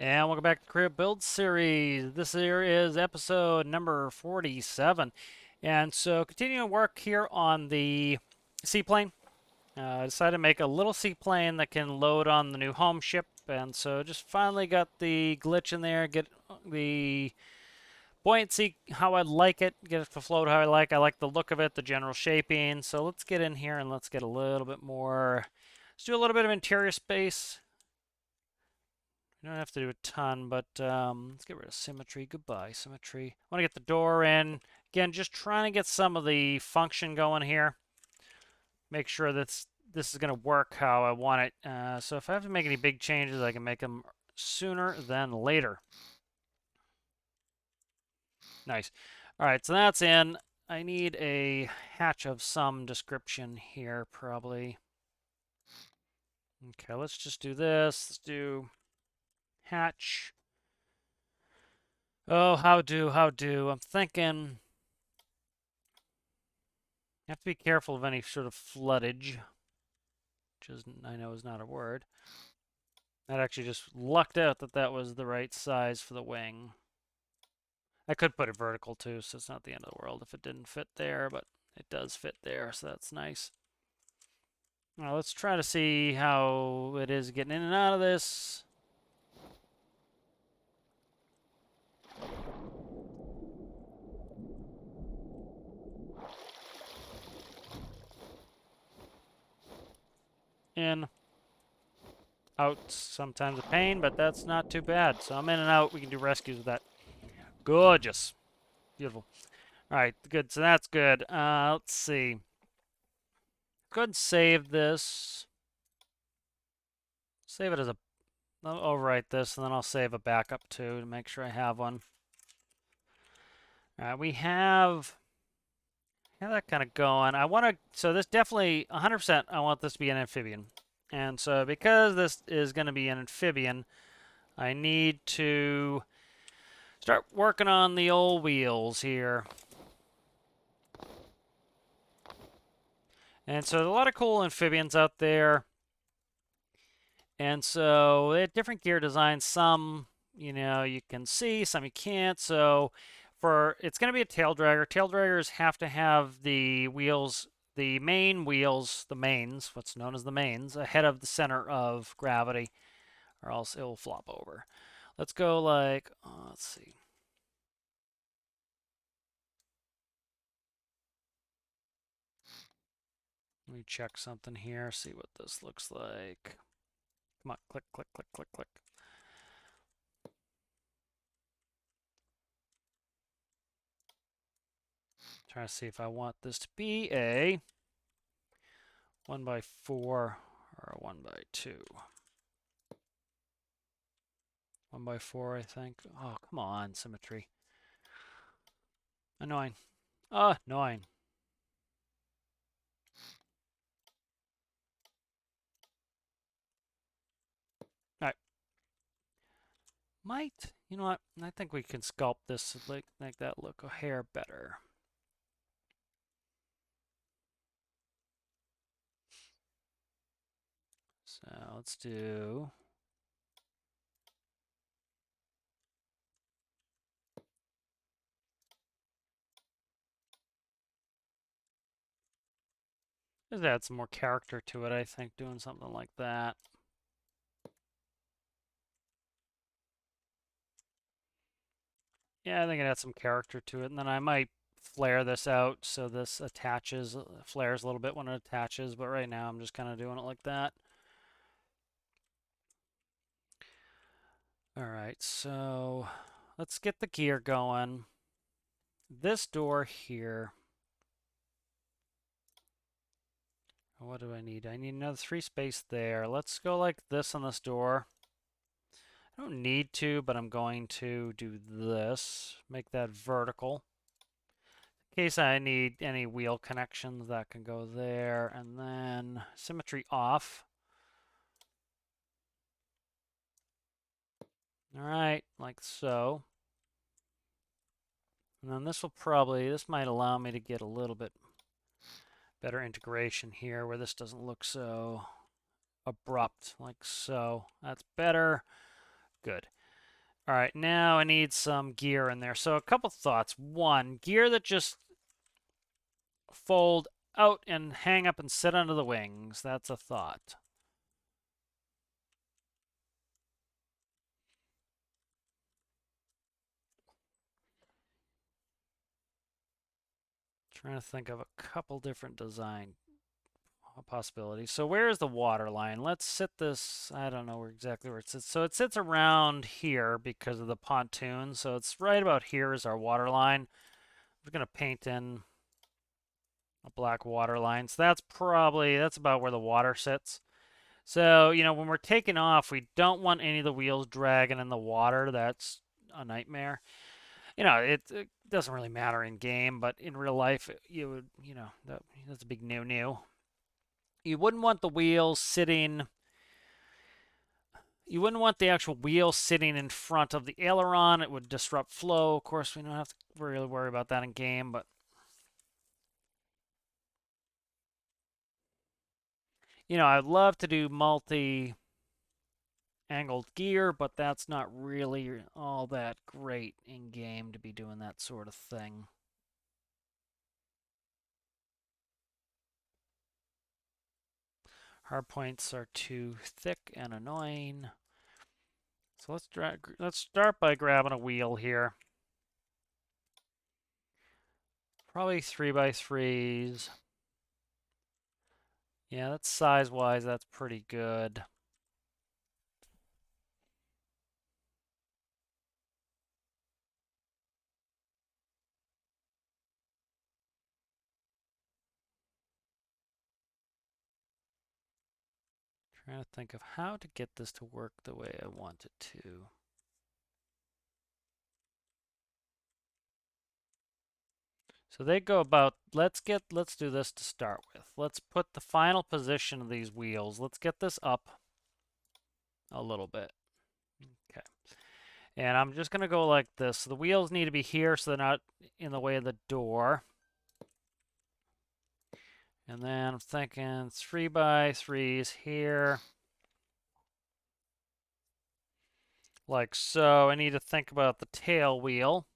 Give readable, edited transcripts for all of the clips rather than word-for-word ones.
And welcome back to the Crib Build Series. This here is episode number 47. And so continuing work here on the seaplane. I decided to make a little seaplane that can load on the new home ship. And so just finally got the glitch in there, get the buoyancy how I like it, get it to float how I like. I like the look of it, the general shaping. So let's get in here and let's get a little bit more. Let's do a little bit of interior space. You don't have to do a ton, but let's get rid of symmetry. Goodbye, symmetry. I want to get the door in. Again, just trying to get some of the function going here. Make sure that this is going to work how I want it. So if I have to make any big changes, I can make them sooner than later. Nice. All right, so that's in. I need a hatch of some description here, probably. Okay, let's just do this. Let's do hatch. Oh, how do? I'm thinking you have to be careful of any sort of floodage, which is, I know is not a word. That actually just lucked out that that was the right size for the wing. I could put it vertical too, so it's not the end of the world if it didn't fit there, but it does fit there, so that's nice. Now let's try to see how it is getting in and out of this. In, out, sometimes a pain, but that's not too bad. So I'm in and out. We can do rescues with that. Gorgeous. Beautiful. All right, good. So that's good. Let's see. Go ahead and save this. Save it as a. I'll overwrite this, and then I'll save a backup too to make sure I have one. All right, we have that kind of going. I want to. So this definitely 100%. I want this to be an amphibian, and so because this is going to be an amphibian, I need to start working on the old wheels here. And so there's a lot of cool amphibians out there. And so they have different gear designs. Some, you can see, some you can't. So it's going to be a tail dragger. Tail draggers have to have the wheels, the main wheels, the mains, what's known as the mains, ahead of the center of gravity, or else it will flop over. Let's go like, let's see. Let me check something here, see what this looks like. Come on, click, click, click, click, click. Trying to see if I want this to be a 1x4 or a 1x2. 1x4, I think. Oh, come on, symmetry. Annoying. Annoying. Alright. You know what? I think we can sculpt this to make that look a hair better. So let's do. Just add some more character to it, I think, doing something like that. Yeah, I think it adds some character to it, and then I might flare this out so this attaches, flares a little bit when it attaches, but right now I'm just kind of doing it like that. All right, so let's get the gear going. This door here. What do I need? I need another 3 space there. Let's go like this on this door. I don't need to, but I'm going to do this. Make that vertical. In case I need any wheel connections, that can go there. And then symmetry off. All right, like so. And then this might allow me to get a little bit better integration here where this doesn't look so abrupt like so. That's better. Good. All right, now I need some gear in there. So a couple thoughts. One, gear that just fold out and hang up and sit under the wings. That's a thought. Trying to think of a couple different design possibilities. So where is the water line? Let's sit this, I don't know exactly where it sits. So it sits around here because of the pontoon. So it's right about here is our water line. We're going to paint in a black water line. So that's about where the water sits. So, when we're taking off, we don't want any of the wheels dragging in the water. That's a nightmare. It doesn't really matter in game, but in real life, you would, that's a big no-no. You wouldn't want the wheels sitting, you wouldn't want the actual wheel sitting in front of the aileron. It would disrupt flow. Of course, we don't have to really worry about that in game, but I'd love to do multi angled gear, but that's not really all that great in game to be doing that sort of thing. Hard points are too thick and annoying. So let's start by grabbing a wheel here. Probably 3x3s. Yeah, that's size-wise, that's pretty good. Trying to think of how to get this to work the way I want it to. So they go about, let's do this to start with. Let's put the final position of these wheels. Let's get this up a little bit. Okay. And I'm just going to go like this. So the wheels need to be here so they're not in the way of the door. And then I'm thinking 3x3s here. Like so. I need to think about the tail wheel.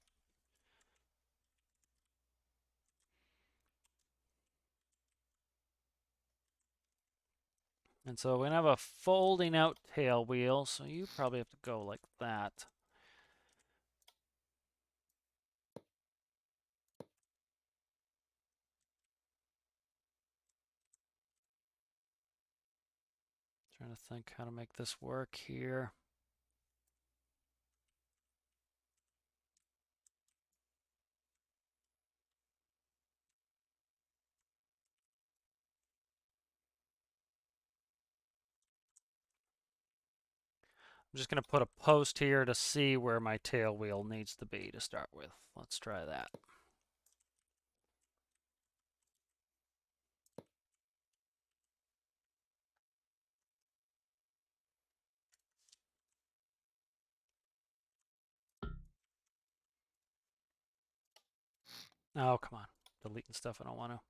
And so we're going to have a folding out tail wheel. So you probably have to go like that. Trying to think how to make this work here. I'm just going to put a post here to see where my tail wheel needs to be to start with. Let's try that. Oh, come on. Deleting stuff I don't want to.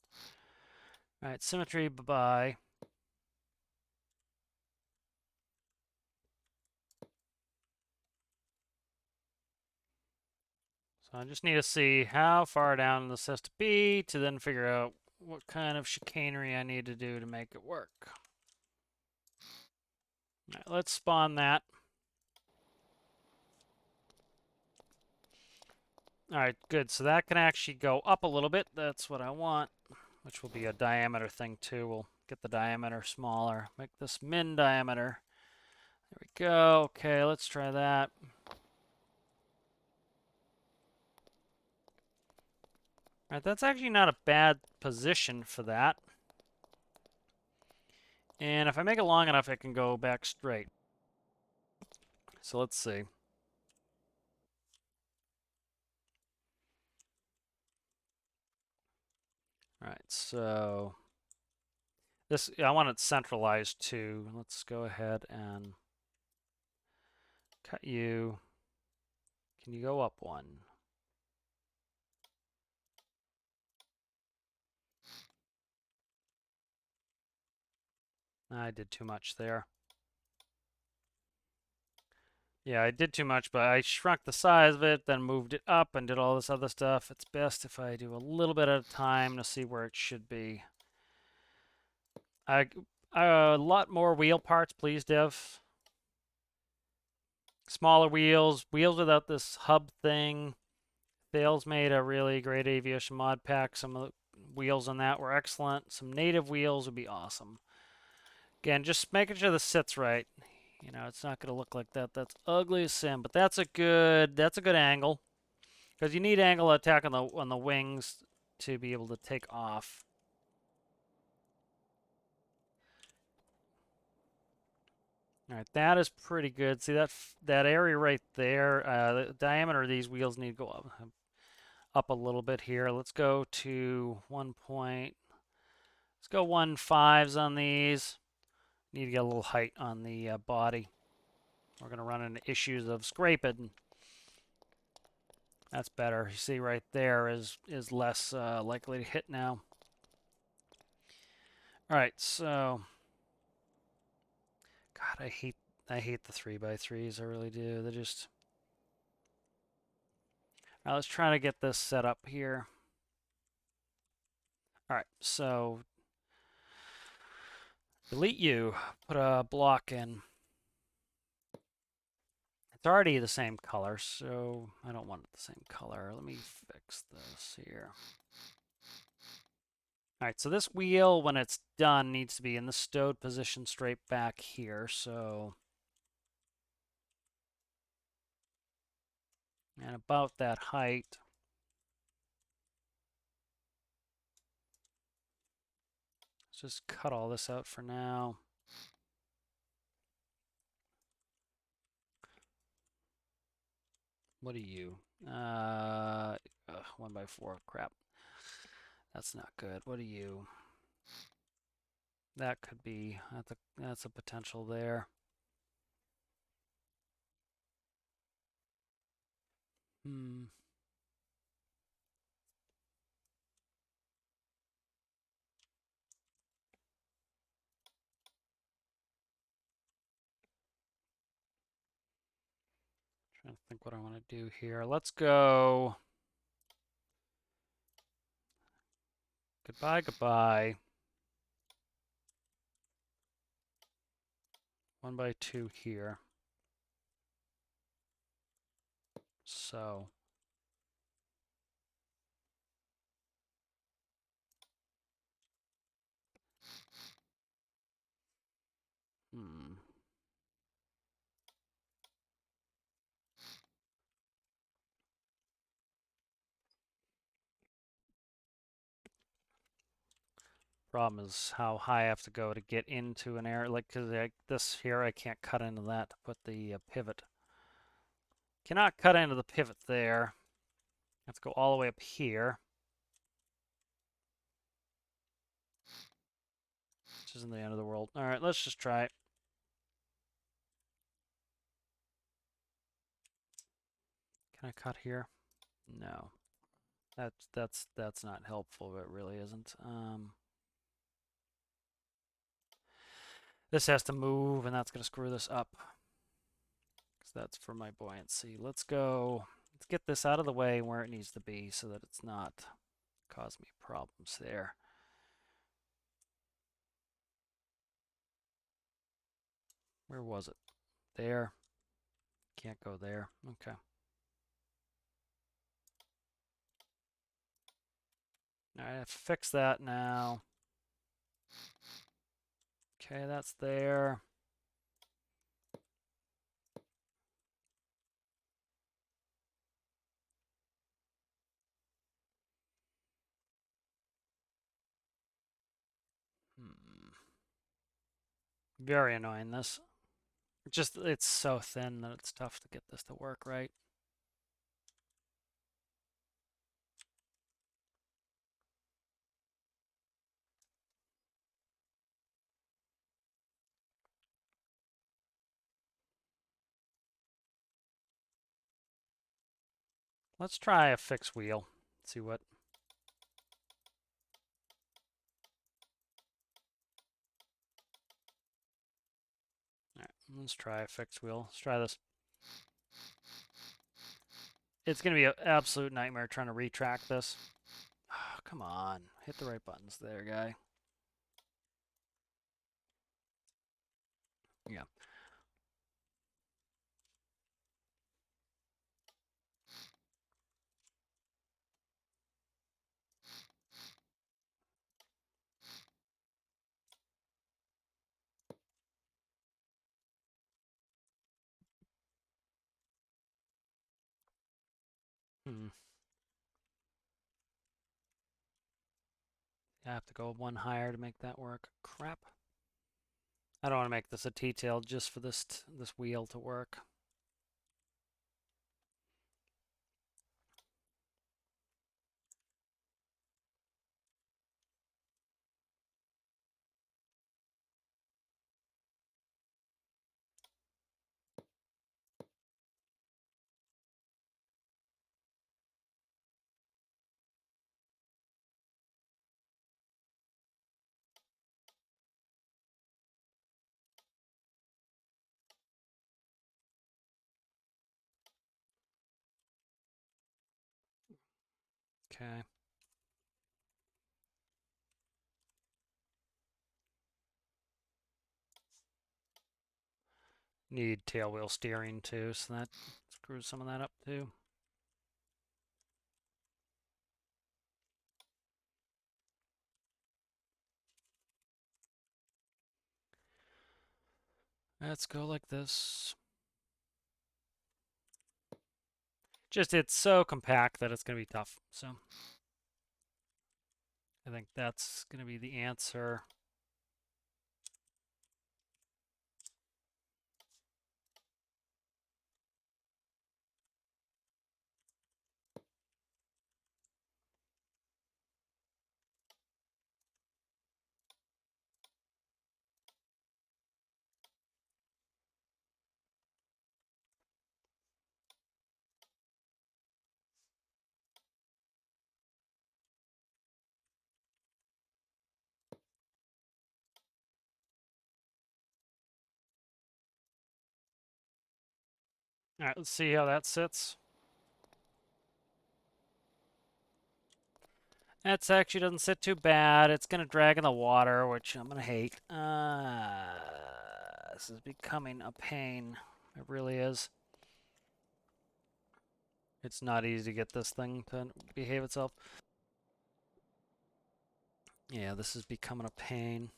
All right, symmetry, bye-bye. So I just need to see how far down this has to be to then figure out what kind of chicanery I need to do to make it work. All right, let's spawn that. All right, good. So that can actually go up a little bit. That's what I want, which will be a diameter thing too. We'll get the diameter smaller. Make this min diameter. There we go. Okay, let's try that. All right, that's actually not a bad position for that. And if I make it long enough, it can go back straight. So let's see. All right, so this, I want it centralized too. Let's go ahead and cut you. Can you go up one? I did too much there. Yeah, I did too much, but I shrunk the size of it, then moved it up and did all this other stuff. It's best if I do a little bit at a time to see where it should be. I a lot more wheel parts, please, Dev. Smaller wheels, wheels without this hub thing. Thales made a really great aviation mod pack. Some of the wheels on that were excellent. Some native wheels would be awesome. Again, just making sure this sits right. You know, it's not going to look like that. That's ugly as sin, but that's a good angle because you need angle attack on the wings to be able to take off. All right, that is pretty good. See that area right there? The diameter of these wheels need to go up a little bit here. Let's go to 1 point. Let's go 1.5s on these. Need to get a little height on the body. We're going to run into issues of scraping. That's better. You see right there is less likely to hit now. All right, so God, I hate the 3x3s. I really do. They're just. All right, let's try to get this set up here. All right, so delete you. Put a block in. It's already the same color, so I don't want it the same color. Let me fix this here. All right, so this wheel, when it's done, needs to be in the stowed position straight back here. So, and about that height. Let's just cut all this out for now. What are you? 1x4. Crap. That's not good. What are you? That could be. That's a potential there. Hmm. Trying to think what I want to do here. Let's go. Goodbye, goodbye. 1x2 here. So. Hmm. Problem is how high I have to go to get into an area. Like, because this here, I can't cut into that to put the pivot. Cannot cut into the pivot there. I have to go all the way up here. Which isn't the end of the world. All right, let's just try it. Can I cut here? No. That's not helpful. It really isn't. This has to move, and that's going to screw this up. Because that's for my buoyancy. Let's go. Let's get this out of the way where it needs to be so that it's not causing me problems there. Where was it? There. Can't go there. Okay. All right, I have to fix that now. Okay, that's there. Very annoying, this. It's so thin that it's tough to get this to work right. Let's try a fixed wheel. See what. All right, let's try a fixed wheel. Let's try this. it's going to be an absolute nightmare trying to retract this. Oh, come on. Hit the right buttons there, guy. Yeah. Hmm. I have to go one higher to make that work. Crap. I don't want to make this a T-tail just for this wheel to work. Okay. Need tail wheel steering too, so that screws some of that up too. Let's go like this. Just it's so compact that it's going to be tough. So I think that's going to be the answer. All right, let's see how that sits. That actually doesn't sit too bad. It's going to drag in the water, which I'm going to hate. This is becoming a pain. It really is. It's not easy to get this thing to behave itself. Yeah, this is becoming a pain.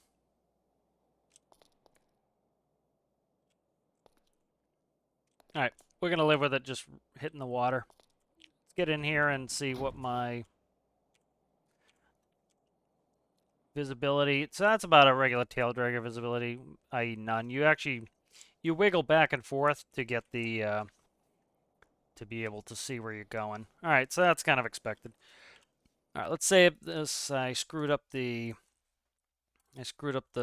All right, we're going to live with it just hitting the water. Let's get in here and see what my visibility. So that's about a regular tail dragger visibility, i.e. none. You wiggle back and forth to get the to be able to see where you're going. All right, so that's kind of expected. All right, let's save this. I screwed up the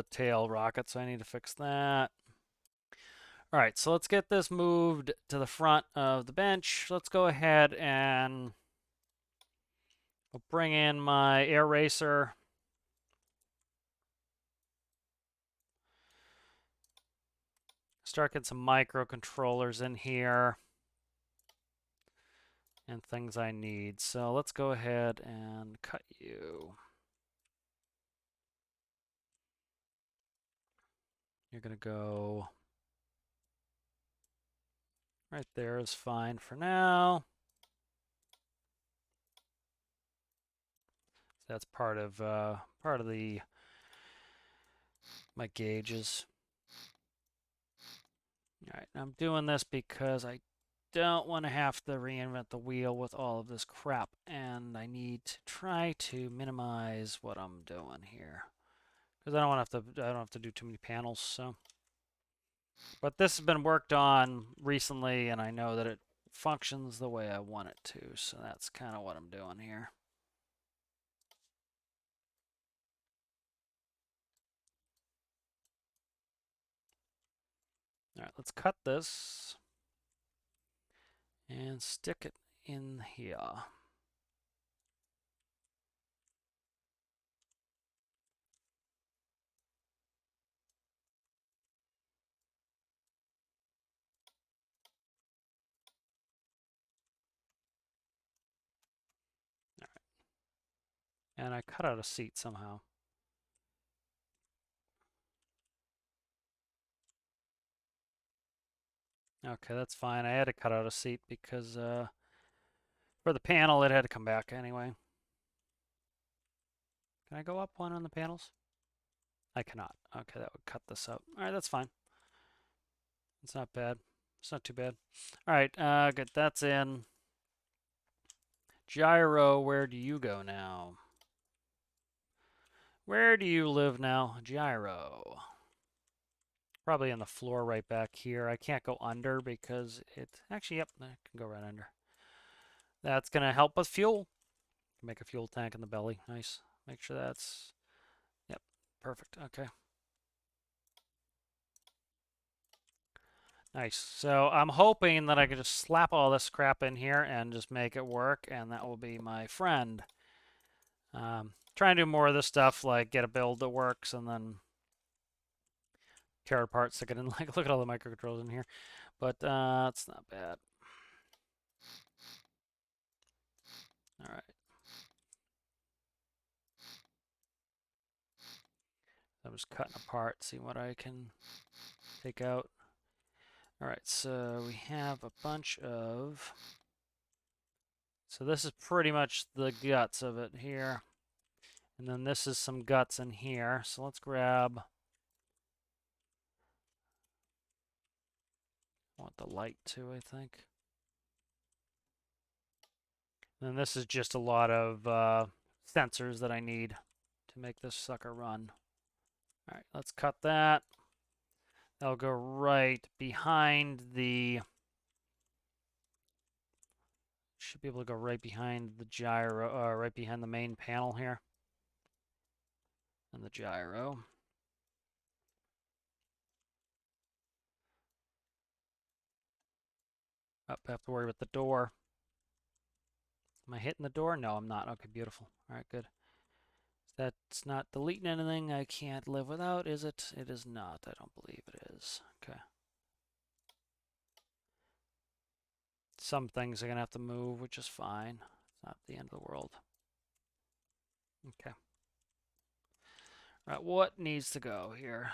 tail rocket, so I need to fix that. All right, so let's get this moved to the front of the bench. Let's go ahead and I'll bring in my air racer. Start getting some microcontrollers in here and things I need. So let's go ahead and cut you. You're going to go right there is fine for now. So that's part of the my gauges. All right, I'm doing this because I don't want to have to reinvent the wheel with all of this crap, and I need to try to minimize what I'm doing here because I don't have to do too many panels. So, but this has been worked on recently, and I know that it functions the way I want it to. So that's kind of what I'm doing here. All right, let's cut this and stick it in here. And I cut out a seat somehow. Okay, that's fine. I had to cut out a seat because for the panel it had to come back anyway. Can I go up one on the panels? I cannot. Okay, that would cut this out. All right, that's fine. It's not bad. It's not too bad. All right, good. That's in. Gyro, where do you go now? Where do you live now, Gyro? Probably on the floor right back here. I can't go under because it... Actually, yep, I can go right under. That's going to help with fuel. Make a fuel tank in the belly. Nice. Make sure that's... Yep, perfect. Okay. Nice. So I'm hoping that I can just slap all this crap in here and just make it work, and that will be my friend. Try and do more of this stuff, like get a build that works, and then tear it apart, stick it in. Like, look at all the microcontrollers in here. But it's not bad. All right. I'm just cutting apart, see what I can take out. All right, so we have a bunch of... So this is pretty much the guts of it here. And then this is some guts in here. So let's grab... I want the light too, I think. And then this is just a lot of sensors that I need to make this sucker run. All right, let's cut that. That'll go right behind the... Should be able to go right behind the gyro, right behind the main panel here. And the gyro. Up, I have to worry about the door. Am I hitting the door? No, I'm not. Okay, beautiful. All right, good. That's not deleting anything I can't live without, is it? It is not. I don't believe it is. Okay. Some things are going to have to move, which is fine. It's not the end of the world. Okay. All right, what needs to go here?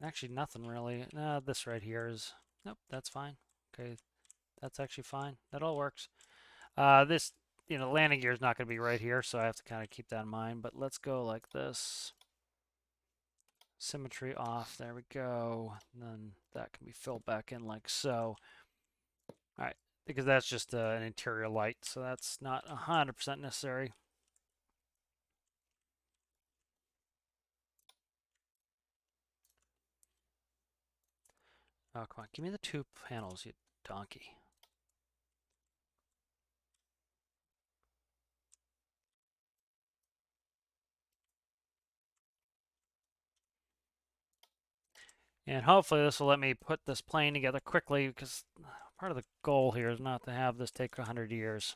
Actually, nothing really. This right here is... Nope, that's fine. Okay, that's actually fine. That all works. This, landing gear is not going to be right here, so I have to kind of keep that in mind. But let's go like this. Symmetry off. There we go. And then that can be filled back in like so. All right, because that's just an interior light, so that's not 100% necessary. Oh, come on. Give me the two panels, you donkey. And hopefully this will let me put this plane together quickly, because part of the goal here is not to have this take 100 years.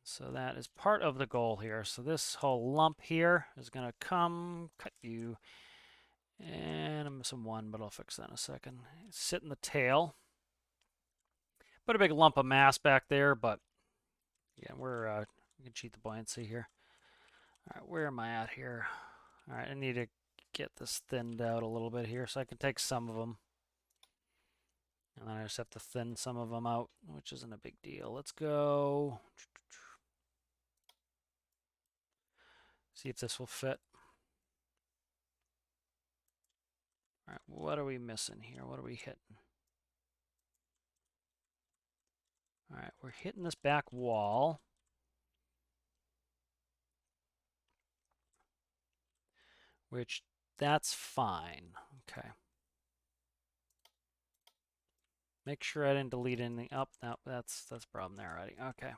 So that is part of the goal here. So this whole lump here is going to come, cut you, and I'm missing one, but I'll fix that in a second. Sit in the tail. Put a big lump of mass back there, but yeah, we can cheat the buoyancy here. All right, where am I at here? All right, I need to get this thinned out a little bit here so I can take some of them. And then I just have to thin some of them out, which isn't a big deal. Let's go. See if this will fit. All right, what are we missing here? What are we hitting? All right, we're hitting this back wall. Which, that's fine. Okay. Make sure I didn't delete anything. Oh, no, that's a problem there already. Okay.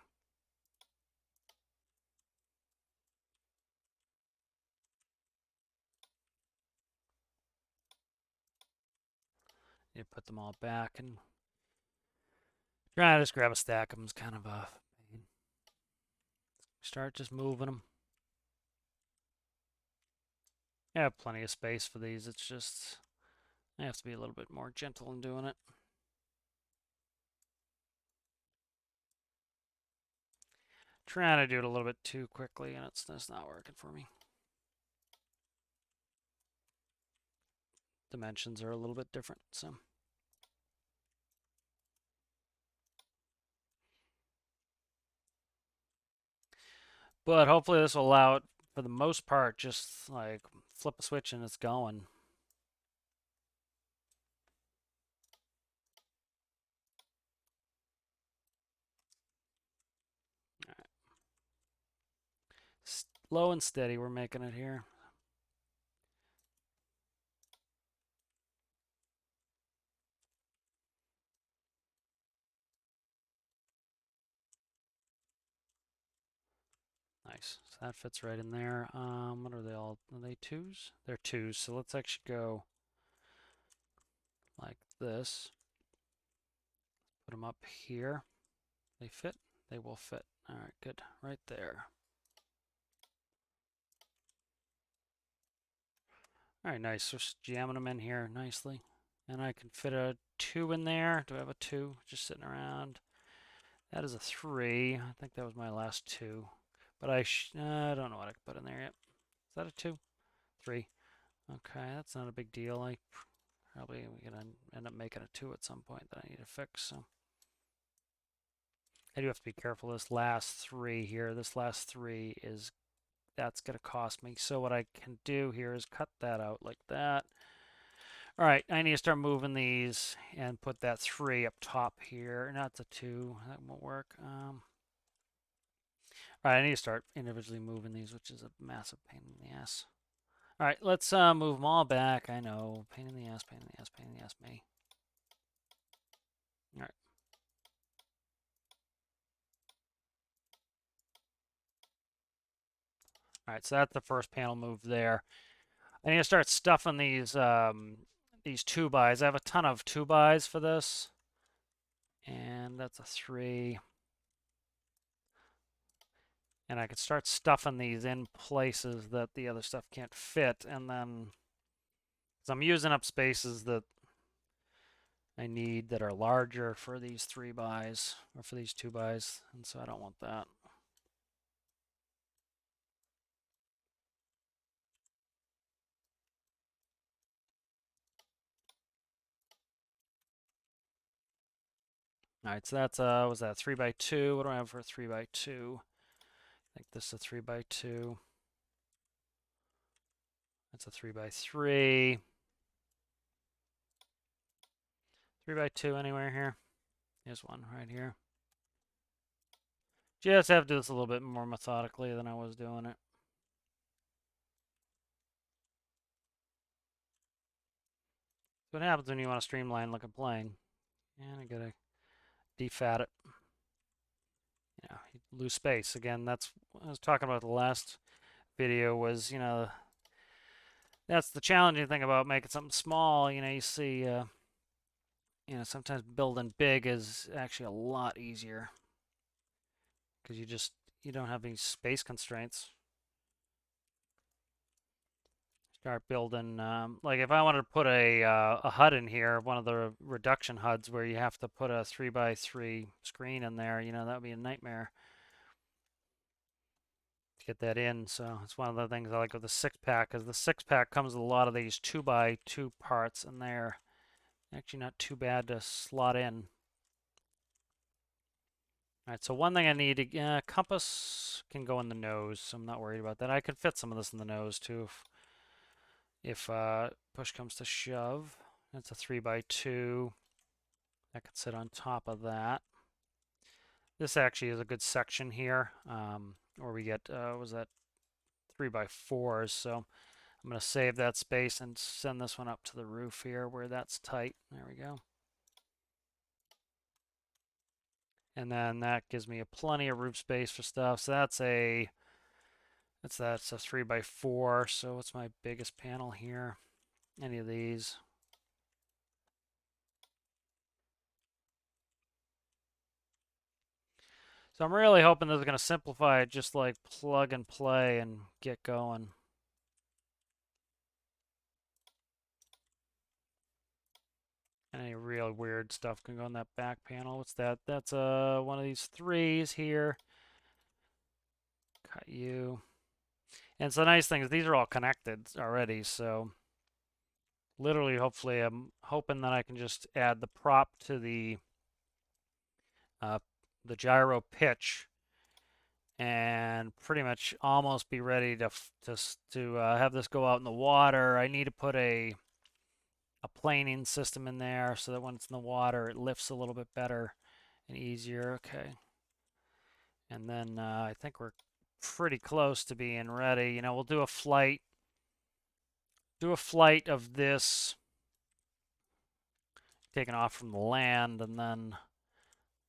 You put them all back and try to just grab a stack of them is kind of a pain. Start just moving them. I have plenty of space for these. It's just I have to be a little bit more gentle in doing it. Trying to do it a little bit too quickly, and it's not working for me. Dimensions are a little bit different, so. But hopefully this will allow it, for the most part, just like flip a switch and it's going. Slow and steady, we're making it here. Nice. So that fits right in there. What are they all? Are they twos? They're twos. So let's actually go like this. Put them up here. They fit? They will fit. All right, good. Right there. All right, nice. So just jamming them in here nicely. And I can fit a 2 in there. Do I have a 2? Just sitting around. That is a 3. I think that was my last 2. But I don't know what I can put in there yet. Is that a 2? 3. Okay, that's not a big deal. I probably gonna end up making a 2 at some point that I need to fix. So I do have to be careful. This last 3 here. This last 3 is that's gonna cost me. So what I can do here is cut that out like that. All right, I need to start moving these and put that 3 up top here. Not the 2. That won't work. All right, I need to start individually moving these, which is a massive pain in the ass. All right, let's move them all back. I know, pain in the ass, pain in the ass, pain in the ass, me. All right. All right, so that's the first panel move there. I need to start stuffing these 2x. I have a ton of 2x for this, and that's a 3. And I could start stuffing these in places that the other stuff can't fit, and then because I'm using up spaces that I need that are larger for these 3x or for these 2x, and so I don't want that. All right, so that's was that 3x2? What do I have for a 3x2? I think this is a 3x2. That's a 3x3. 3x2 anywhere here? Here's one right here. Just have to do this a little bit more methodically than I was doing it. So what happens when you want to streamline looking plane? And I gotta defat it. You lose space. Again, that's what I was talking about the last video was, that's the challenging thing about making something small. You see, sometimes building big is actually a lot easier because you don't have any space constraints. Start building, like if I wanted to put a HUD in here, one of the reduction HUDs where you have to put a 3x3 screen in there, that would be a nightmare to get that in. So it's one of the things I like with the 6-pack, because the 6-pack comes with a lot of these 2x2 parts, and they're actually not too bad to slot in. All right, so one thing I need, compass can go in the nose, so I'm not worried about that. I could fit some of this in the nose too if push comes to shove. That's a 3x2. That could sit on top of that. This actually is a good section here, where we get, was that 3x4s, so I'm going to save that space and send this one up to the roof here where that's tight. There we go. And then that gives me plenty of roof space for stuff. So that's a 3x4. So what's my biggest panel here? Any of these? So I'm really hoping this is going to simplify it, just like plug and play and get going. Any real weird stuff can go in that back panel. What's that? That's one of these 3s here. cut you. And so the nice thing is these are all connected already, so literally, hopefully, I'm hoping that I can just add the prop to uh, the gyro pitch and pretty much almost be ready to have this go out in the water. I need to put a planing system in there so that when it's in the water, it lifts a little bit better and easier. Okay. And then I think we're pretty close to being ready. You know, we'll do a flight of this taken off from the land, and then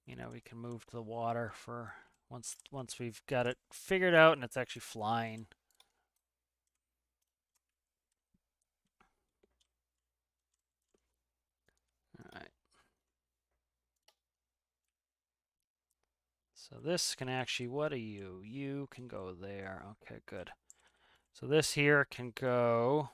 you know we can move to the water for once we've got it figured out and it's actually flying. All right. So this can actually, what are you? You can go there. Okay, good. So this here can go.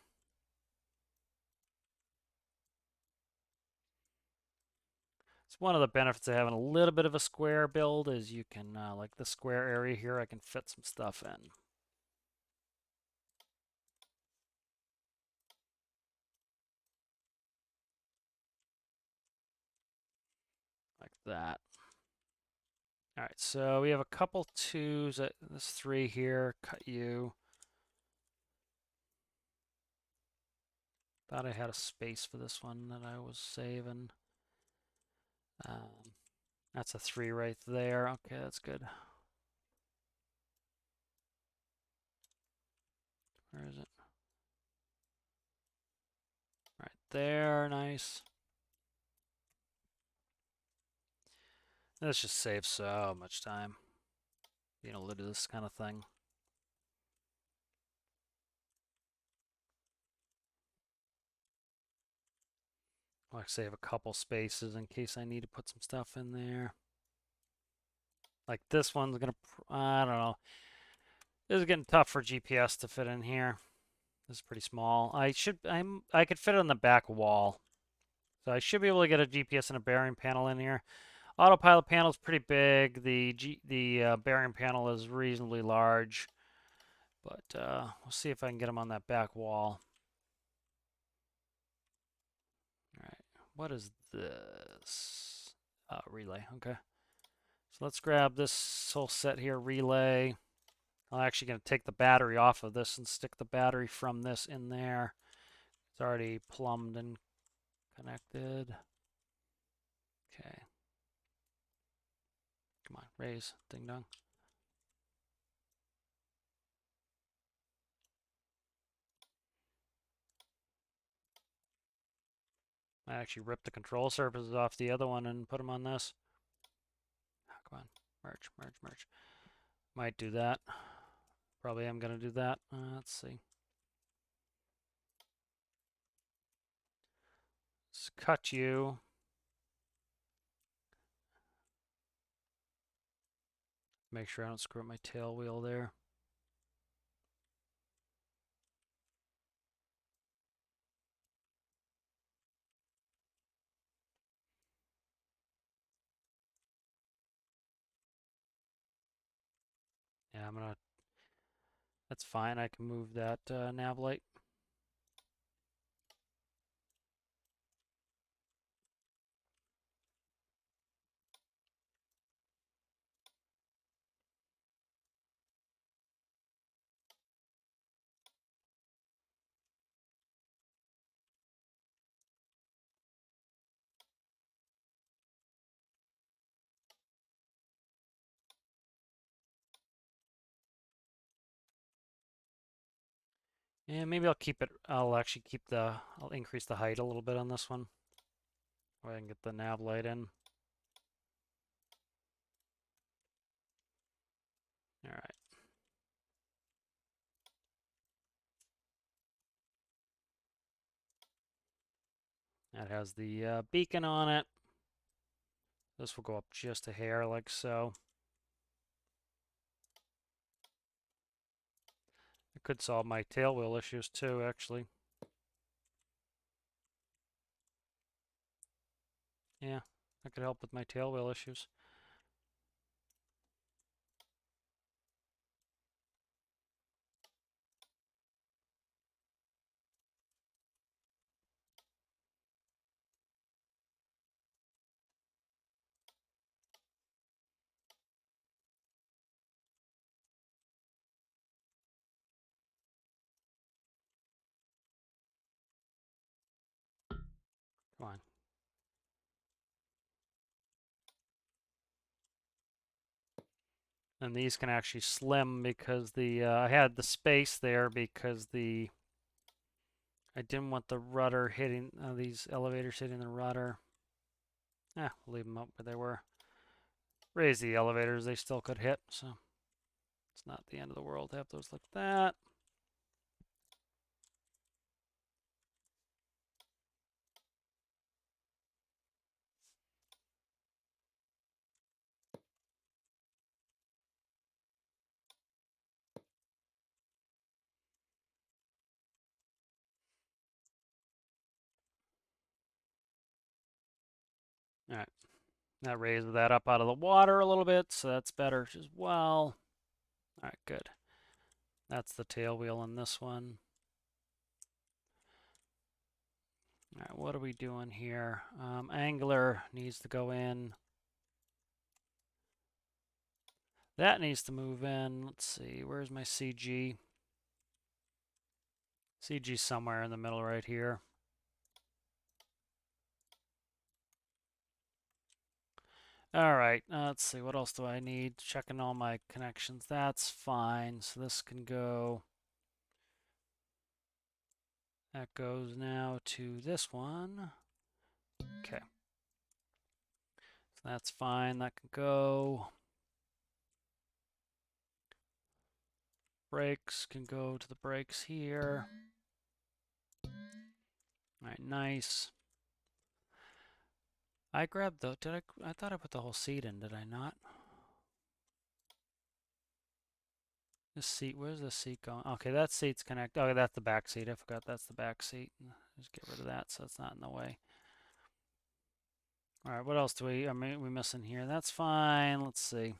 It's one of the benefits of having a little bit of a square build is you can, like the square area here, I can fit some stuff in. Like that. All right, so we have a couple twos. This three here, cut you. Thought I had a space for this one that I was saving. That's a three right there. Okay, that's good. Where is it? Right there, nice. This just saves so much time being able to do this kind of thing. I'll save a couple spaces in case I need to put some stuff in there. Like this one's gonna, I don't know. This is getting tough for GPS to fit in here. This is pretty small. I could fit it on the back wall. So I should be able to get a GPS and a bearing panel in here. Autopilot panel is pretty big. The bearing panel is reasonably large. But we'll see if I can get them on that back wall. All right. What is this? Relay. Okay. So let's grab this whole set here, relay. I'm actually going to take the battery off of this and stick the battery from this in there. It's already plumbed and connected. Okay. Come on, raise, ding dong. I actually ripped the control surfaces off the other one and put them on this. Oh, come on, merge, merge, merge. Might do that. Probably am going to do that. Let's see. Let's cut you. Make sure I don't screw up my tail wheel there. Yeah, I'm gonna. That's fine. I can move that nav light. And maybe I'll keep it. I'll actually keep the. I'll increase the height a little bit on this one. Go ahead and get the nav light in. All right. That has the beacon on it. This will go up just a hair like so. It could solve my tail wheel issues too, actually. Yeah, that could help with my tail wheel issues. And these can actually slim because I had the space there because I didn't want the rudder hitting these elevators hitting the rudder. We'll leave them up where they were. Raise the elevators, they still could hit, so it's not the end of the world to have those like that. All right, that raises that up out of the water a little bit, so that's better as well. All right, good. That's the tail wheel in this one. All right, what are we doing here? Angler needs to go in. That needs to move in. Let's see, where's my CG? CG somewhere in the middle right here. All right, let's see, what else do I need? Checking all my connections. That's fine. So this can go. That goes now to this one. Okay. So that's fine. That can go. Brakes can go to the brakes here. All right, nice. I grabbed the, I thought I put the whole seat in, did I not? This seat, where's the seat going? Okay, that seat's connected. Oh, that's the back seat. I forgot that's the back seat. Just get rid of that so it's not in the way. All right, what else do we missing here? That's fine. Let's see.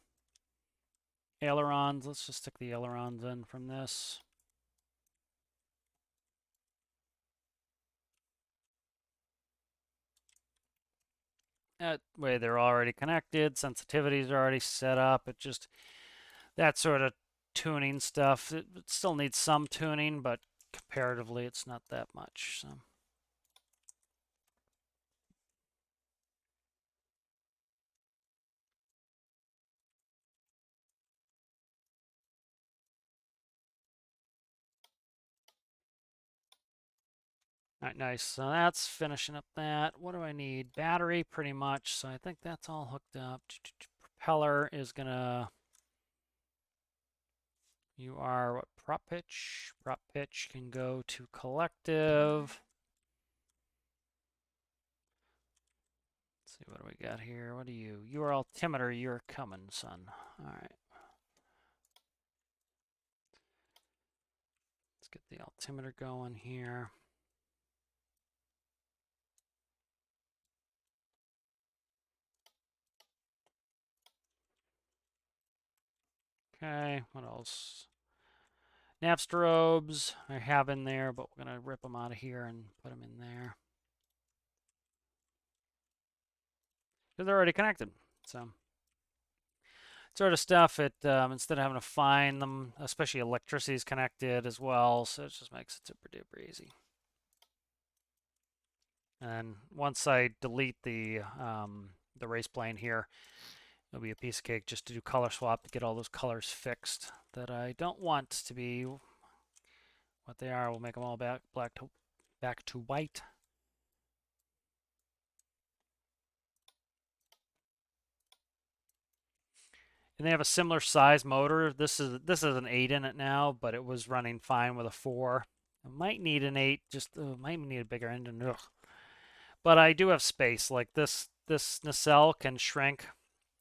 Ailerons. Let's just stick the ailerons in from this. That way they're already connected. Sensitivities are already set up. It just, that sort of tuning stuff. It still needs some tuning, but comparatively it's not that much. So. All right, nice. So that's finishing up that. What do I need? Battery, pretty much. So I think that's all hooked up. Propeller is gonna. You are what? Prop pitch. Prop pitch can go to collective. Let's see, what do we got here? What are you? You are altimeter. You're coming, son. All right. Let's get the altimeter going here. Okay, what else? Nav strobes I have in there, but we're going to rip them out of here and put them in there. Because they're already connected. So, sort of stuff, instead of having to find them, especially electricity is connected as well, so it just makes it super duper easy. And once I delete the race plane here, it'll be a piece of cake just to do color swap to get all those colors fixed that I don't want to be what they are. We'll make them all back to white. And they have a similar size motor. This is an 8 in it now, but it was running fine with a 4. I might need an 8, just might need a bigger engine. Ugh. But I do have space. Like this nacelle can shrink.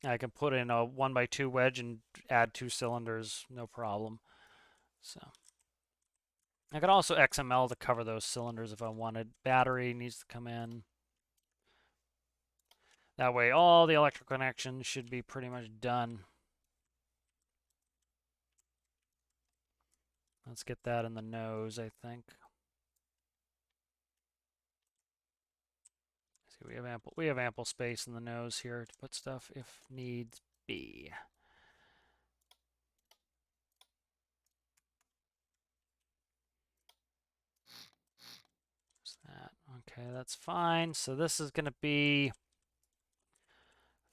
I can put in a 1x2 wedge and add 2 cylinders, no problem. So I could also XML to cover those cylinders if I wanted. Battery needs to come in. That way all the electrical connections should be pretty much done. Let's get that in the nose, I think. See, we have ample space in the nose here to put stuff if needs be. That. Okay, that's fine. So this is going to be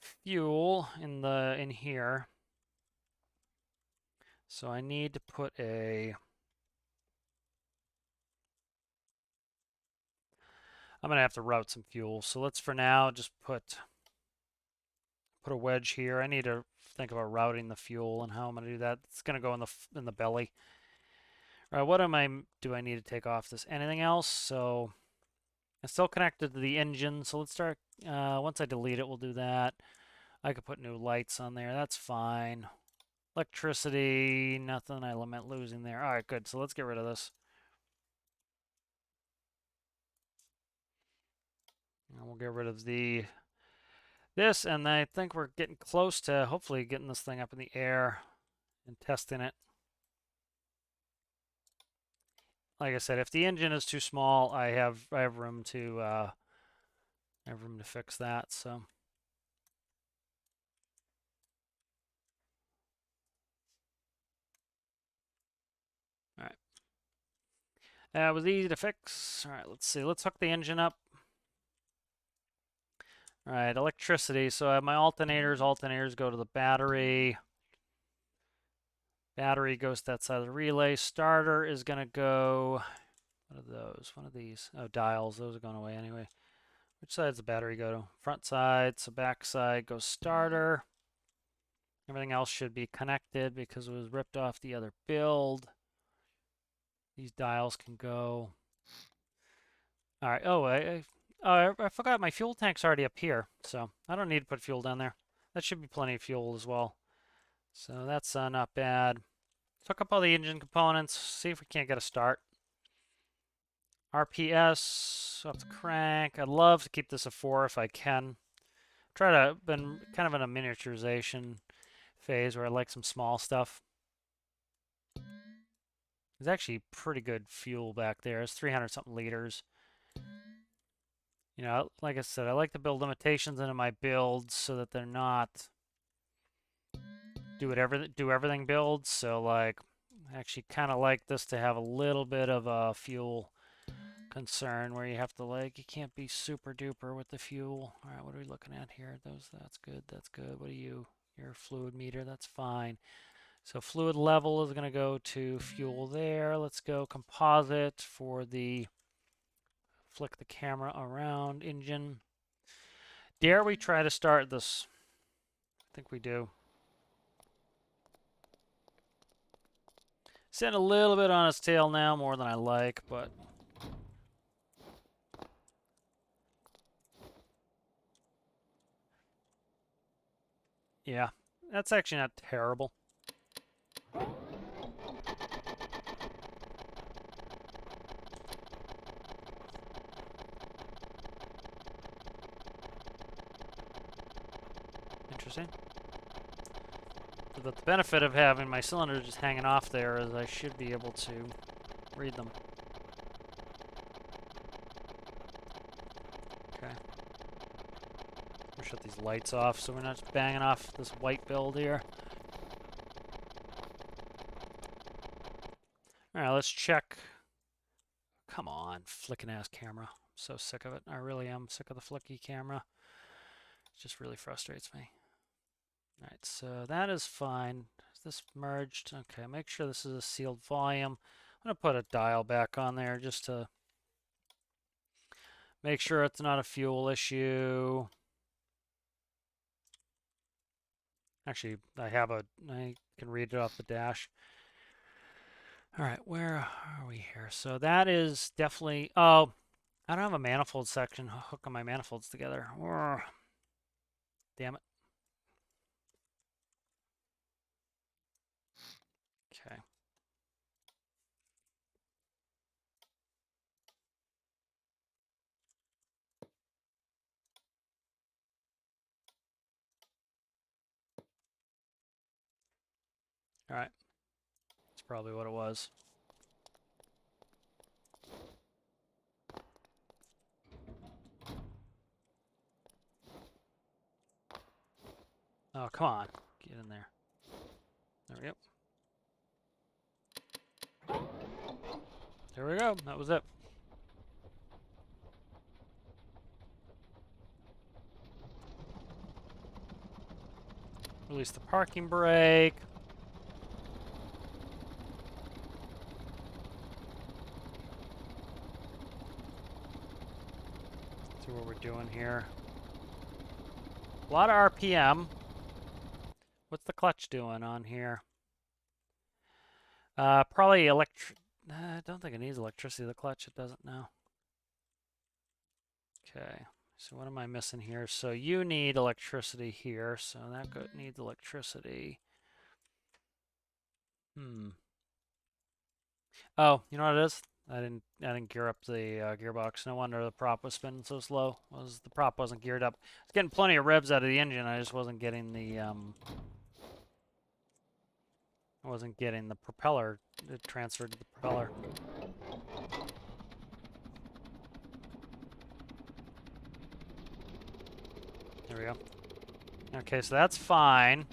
fuel in here. So I need to put a... I'm going to have to route some fuel. So let's for now just put a wedge here. I need to think about routing the fuel and how I'm going to do that. It's going to go in the belly. All right, what do I need to take off this? Anything else? So it's still connected to the engine. So let's start, once I delete it, we'll do that. I could put new lights on there. That's fine. Electricity, nothing I lament losing there. All right, good. So let's get rid of this. And we'll get rid of this, and I think we're getting close to hopefully getting this thing up in the air and testing it. Like I said, if the engine is too small, I have room to fix that. So. All right. That was easy to fix. All right, let's see. Let's hook the engine up. All right, electricity. So I have my alternators. Alternators go to the battery. Battery goes to that side of the relay. Starter is going to go... What are those? One of these. Oh, dials. Those are going away anyway. Which side does the battery go to? Front side. So back side goes starter. Everything else should be connected because it was ripped off the other build. These dials can go. All right. Oh, I forgot my fuel tank's already up here, so I don't need to put fuel down there. That should be plenty of fuel as well. So that's not bad. Hook up all the engine components, see if we can't get a start. RPS, up the crank. I'd love to keep this a 4 if I can. Been kind of in a miniaturization phase where I like some small stuff. There's actually pretty good fuel back there. It's 300 something liters. You know, like I said, I like to build limitations into my builds so that they're not do everything builds. So like, I actually kind of like this to have a little bit of a fuel concern where you have to you can't be super duper with the fuel. All right, what are we looking at here? That's good. That's good. What are you? Your fluid meter. That's fine. So fluid level is going to go to fuel there. Let's go composite for the flick the camera around engine. Dare we try to start this? I think we do. Sitting a little bit on its tail now, more than I like, but... Yeah, that's actually not terrible. Interesting. But the benefit of having my cylinder just hanging off there is I should be able to read them. Okay. We'll shut these lights off so we're not just banging off this white build here. Alright, let's check. Come on, flicking ass camera. I'm so sick of it. I really am sick of the flicky camera. It just really frustrates me. Alright, so that is fine. Is this merged? Okay, make sure this is a sealed volume. I'm going to put a dial back on there just to make sure it's not a fuel issue. Actually, I can read it off the dash. All right, where are we here? So that is definitely, oh, I don't have a manifold section hooking my manifolds together. Damn it. Okay. All right. That's probably what it was. Oh, come on. Get in there. There we go. There we go. That was it. Release the parking brake. doing here. A lot of RPM. What's the clutch doing on here? Probably I don't think it needs electricity. The clutch, it doesn't now. Okay. So what am I missing here? So you need electricity here. So that needs electricity. Oh, you know what it is? I didn't gear up the gearbox. No wonder the prop was spinning so slow. The prop wasn't geared up. I was getting plenty of revs out of the engine. I just wasn't getting the propeller. It transferred to the propeller. There we go. Okay, so that's fine.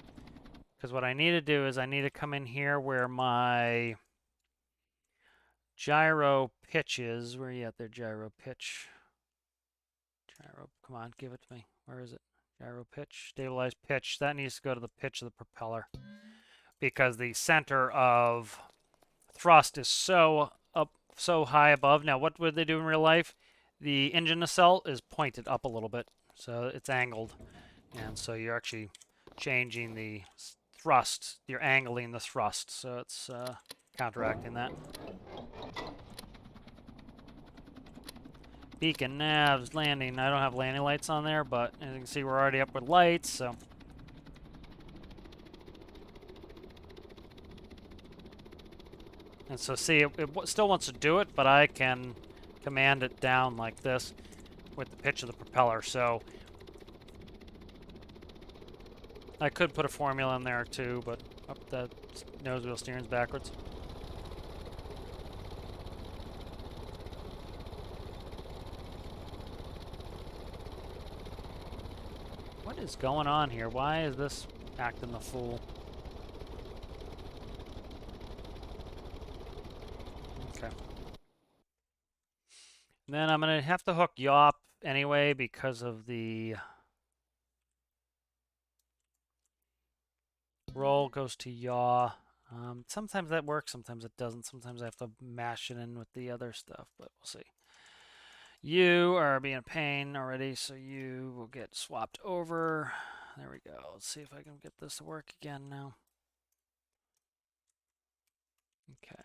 Because what I need to do is I need to come in here where my gyro pitch is. Where are you at there, gyro pitch? Gyro, come on, give it to me. Where is it? Gyro pitch, stabilized pitch. That needs to go to the pitch of the propeller. Because the center of thrust is so high above. Now, what would they do in real life? The engine nacelle is pointed up a little bit, so it's angled. And so you're actually changing the thrust. You're angling the thrust, so it's counteracting that. Beacon, navs, landing. I don't have landing lights on there, but as you can see, we're already up with lights, so. And so see, it still wants to do it, but I can command it down like this with the pitch of the propeller. So I could put a formula in there too, but up the nose wheel steering's backwards. What is going on here? Why is this acting the fool? Okay. And then I'm going to have to hook yaw anyway because of the roll goes to yaw. Sometimes that works, sometimes it doesn't. Sometimes I have to mash it in with the other stuff, but we'll see. You are being a pain already, so you will get swapped over. There we go. Let's see if I can get this to work again now. Okay.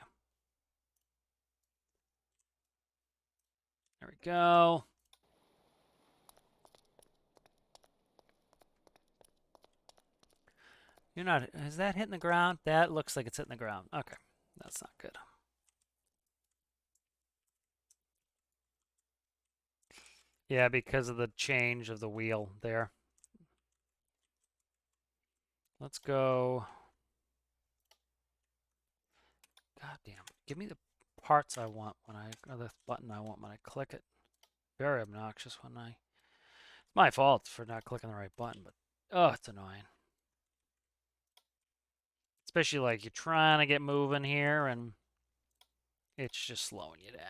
There we go. You're not, is that hitting the ground? That looks like it's hitting the ground. Okay, that's not good. Yeah, because of the change of the wheel there. Let's go. God damn. Give me the parts I want when or the button I want when I click it. Very obnoxious when it's my fault for not clicking the right button, but oh, it's annoying. Especially like you're trying to get moving here and it's just slowing you down.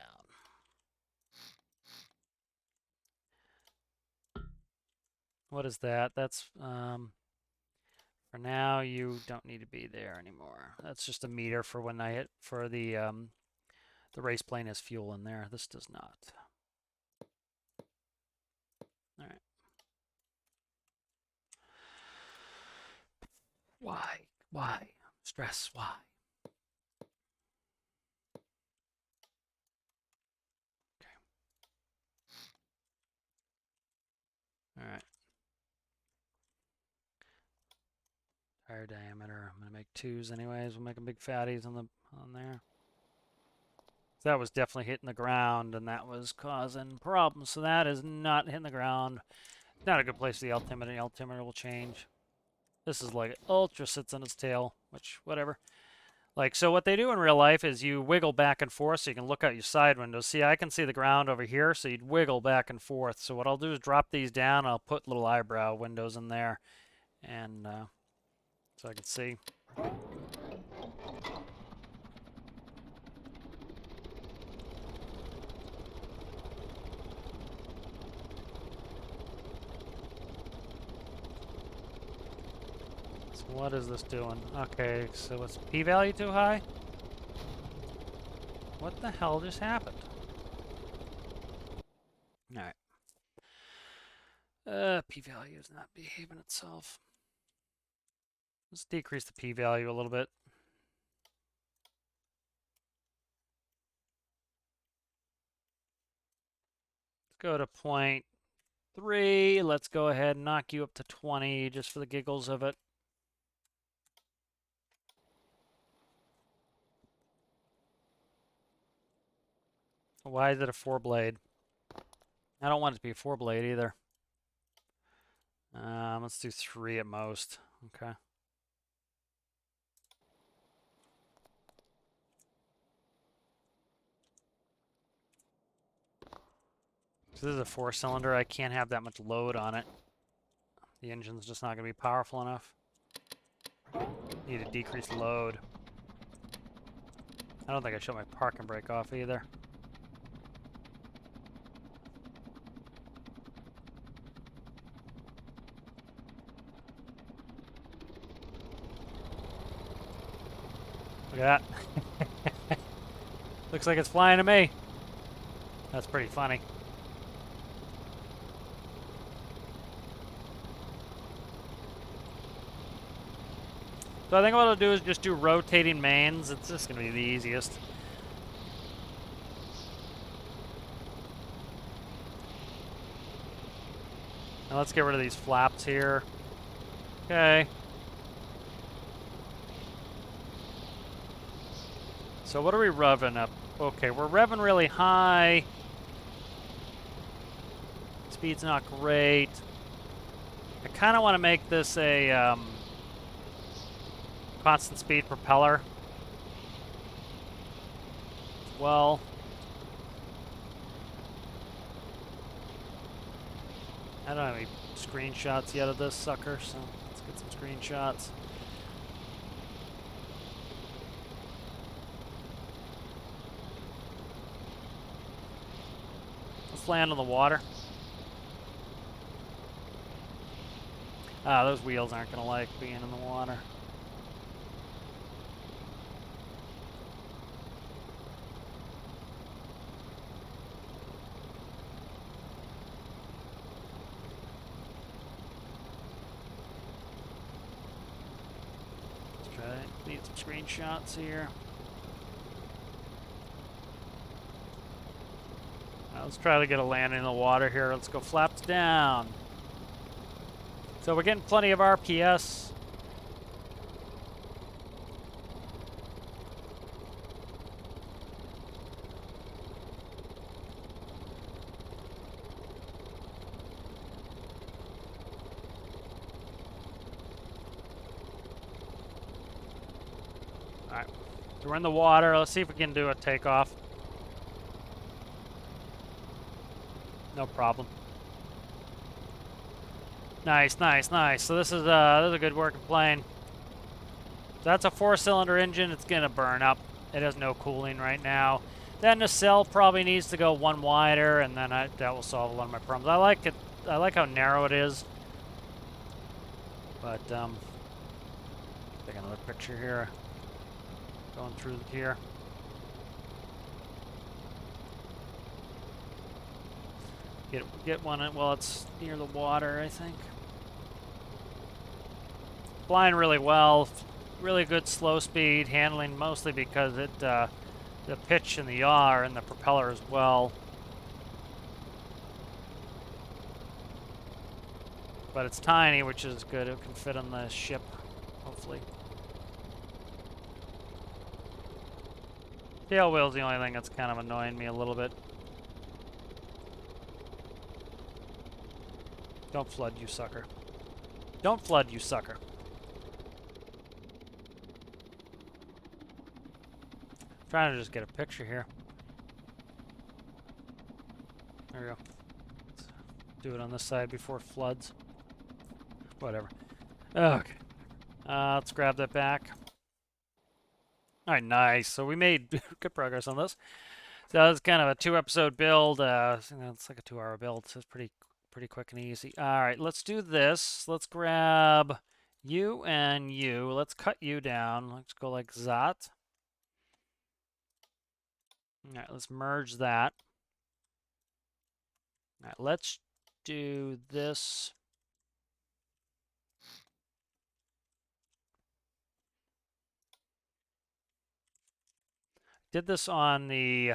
What is that? That's for now you don't need to be there anymore. That's just a meter for when I hit for the race plane has fuel in there. This does not. All right. Why? Stress, why? Okay. All right. Tire diameter. I'm gonna make 2s anyways. We'll make them big fatties on there. So that was definitely hitting the ground, and that was causing problems. So that is not hitting the ground. Not a good place for the altimeter. The altimeter will change. This is like ultra sits on its tail, which whatever. Like, so what they do in real life is you wiggle back and forth so you can look out your side windows. See, I can see the ground over here, so you'd wiggle back and forth. So what I'll do is drop these down. I'll put little eyebrow windows in there, and so I can see. So what is this doing? Okay, so is p-value too high? What the hell just happened? All right. value is not behaving itself. Let's decrease the p-value a little bit. Let's go to 0.3. Let's go ahead and knock you up to 20 just for the giggles of it. Why is it a 4-blade? I don't want it to be a 4-blade either. Let's do 3 at most. Okay. So this is a 4-cylinder. I can't have that much load on it. The engine's just not going to be powerful enough. Need to decrease load. I don't think I shut my parking brake off either. Look at that. Looks like it's flying to me. That's pretty funny. So I think what I'll do is just do rotating mains. It's just going to be the easiest. Now let's get rid of these flaps here. Okay. So what are we revving up? Okay, we're revving really high. Speed's not great. I kind of want to make this a constant speed propeller as well. I don't have any screenshots yet of this sucker, so let's get some screenshots. Let's land on the water. Ah, those wheels aren't going to like being in the water. Let's try it. Need some screenshots here. Let's try to get a landing in the water here. Let's go flaps down. So we're getting plenty of RPS. Alright, so we're in the water. Let's see if we can do a takeoff. No problem. Nice, nice, nice. So this is a good working plane. That's a 4-cylinder engine. It's gonna burn up. It has no cooling right now. Then the cell probably needs to go one wider, and then that will solve a lot of my problems. I like it. I like how narrow it is. But take another picture here. Going through here. Get one while it's near the water, I think. Flying really well, really good slow speed, handling mostly because it the pitch and the yaw are in the propeller as well. But it's tiny, which is good. It can fit on the ship, hopefully. Tail wheel's the only thing that's kind of annoying me a little bit. Don't flood, you sucker. Don't flood, you sucker. Trying to just get a picture here. There we go. Let's do it on this side before it floods. Whatever. Okay. Let's grab that back. All right, nice. So we made good progress on this. So that was kind of a 2-episode build. It's like a 2-hour build, so it's pretty quick and easy. All right, let's do this. Let's grab you and you. Let's cut you down. Let's go like that. All right, let's merge that. All right, let's do this. did this on the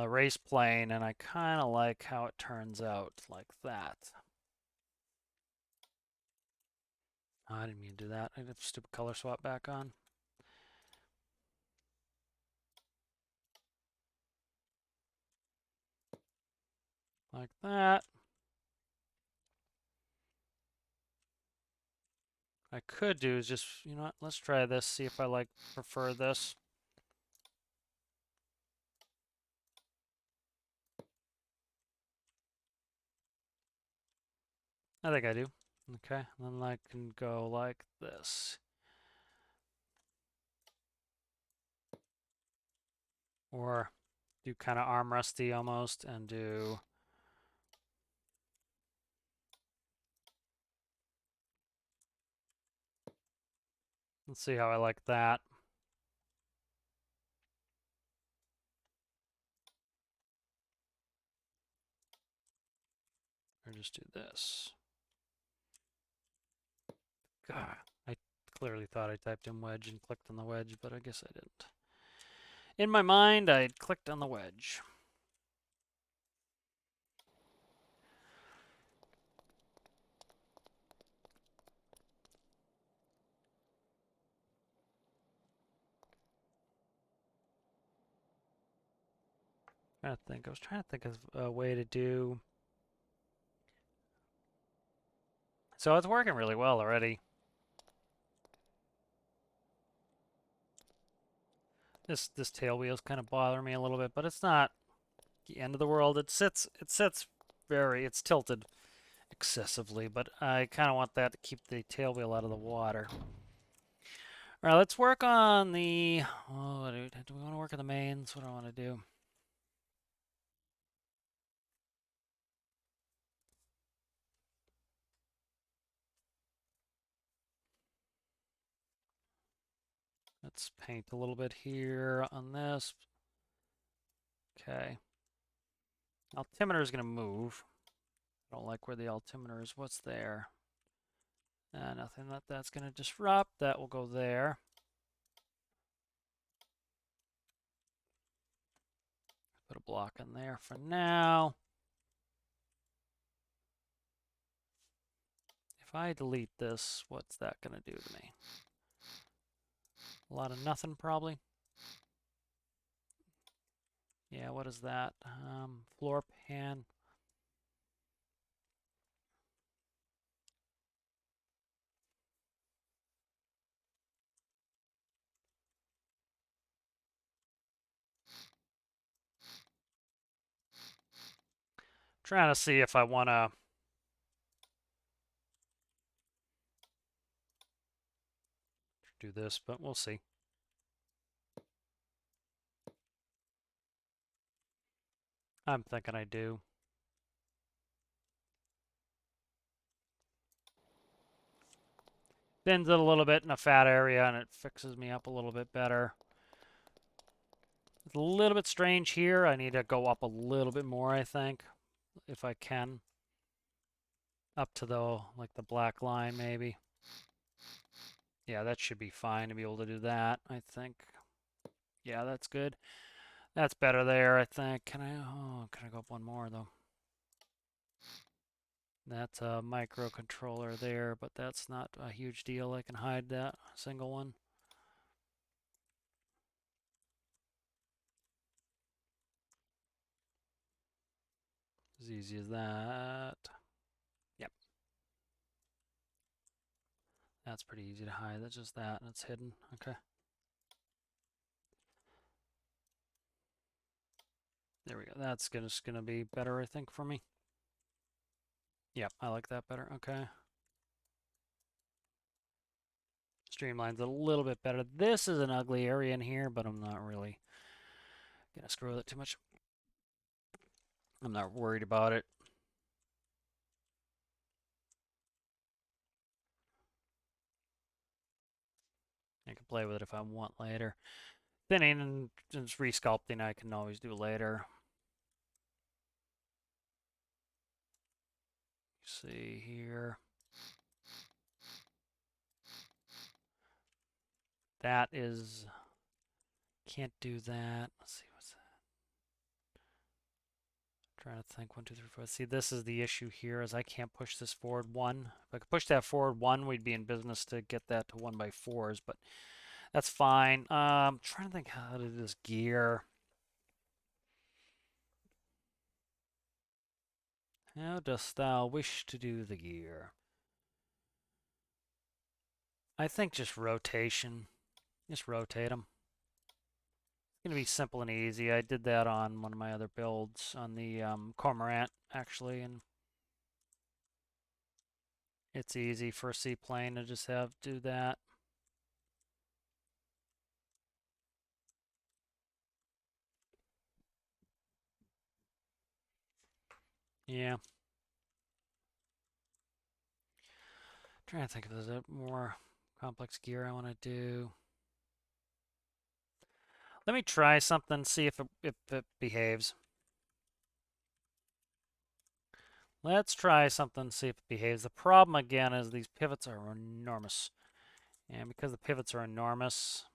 race plane, and I kind of like how it turns out like that. Oh, I didn't mean to do that. I did stupid color swap back on. Like that. I could do is just, you know what, let's try this, see if I prefer this. I think I do. Okay, then I can go like this. Or do kind of arm rusty almost and do let's see how I like that. Or just do this. God, I clearly thought I typed in wedge and clicked on the wedge, but I guess I didn't. In my mind, I clicked on the wedge. I was trying to think of a way to do. So it's working really well already. This tail wheel's kind of bothering me a little bit, but it's not the end of the world. It sits it's tilted excessively, but I kind of want that to keep the tail wheel out of the water. All right, let's work on the, oh, do we want to work on the mains? What do I want to do? Let's paint a little bit here on this. Okay. Altimeter is going to move. I don't like where the altimeter is. What's there? Nothing that's going to disrupt. That will go there. Put a block in there for now. If I delete this, what's that going to do to me? A lot of nothing, probably. Yeah, what is that? Floor pan. Trying to see if I want to do this, but we'll see. I'm thinking I do. Thins it a little bit in a fat area, and it fixes me up a little bit better. It's a little bit strange here. I need to go up a little bit more, I think, if I can. Up to the black line, maybe. Yeah, that should be fine to be able to do that, I think. Yeah, that's good. That's better there, I think. Can I go up one more, though? That's a microcontroller there, but that's not a huge deal. I can hide that single one. As easy as that. Yep. That's pretty easy to hide. That's just that, and it's hidden. Okay. There we go. That's just gonna be better, I think, for me. Yep, I like that better. Okay. Streamline's a little bit better. This is an ugly area in here, but I'm not really gonna screw with it too much. I'm not worried about it. I can play with it if I want later. Thinning and just resculpting I can always do later. See here. That is Can't do that. Let's see, what's that? Trying to think. 1, 2, 3, 4. See, this is the issue here, is I can't push this forward 1. If I could push that forward 1, we'd be in business to get that to 1x4s, but that's fine. Trying to think how to do this gear. How dost thou wish to do the gear? I think just rotation. Just rotate them. It's going to be simple and easy. I did that on one of my other builds on the Cormorant, actually, and it's easy for a seaplane to just have do that. Yeah. Trying to think if there's a more complex gear I want to do. Let me try something, see if it behaves. Let's try something, see if it behaves. The problem, again, is these pivots are enormous. And because the pivots are enormous,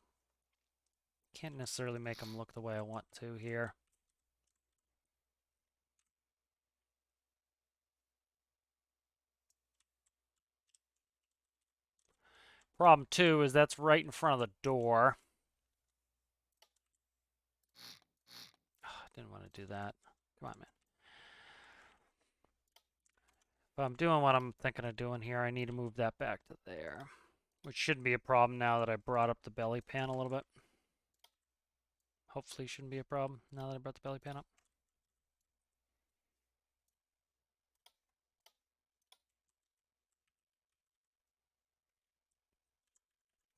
can't necessarily make them look the way I want to here. Problem 2 is that's right in front of the door. Didn't want to do that. Come on, man. If I'm doing what I'm thinking of doing here, I need to move that back to there, which shouldn't be a problem now that I brought up the belly pan a little bit. Hopefully shouldn't be a problem now that I brought the belly pan up.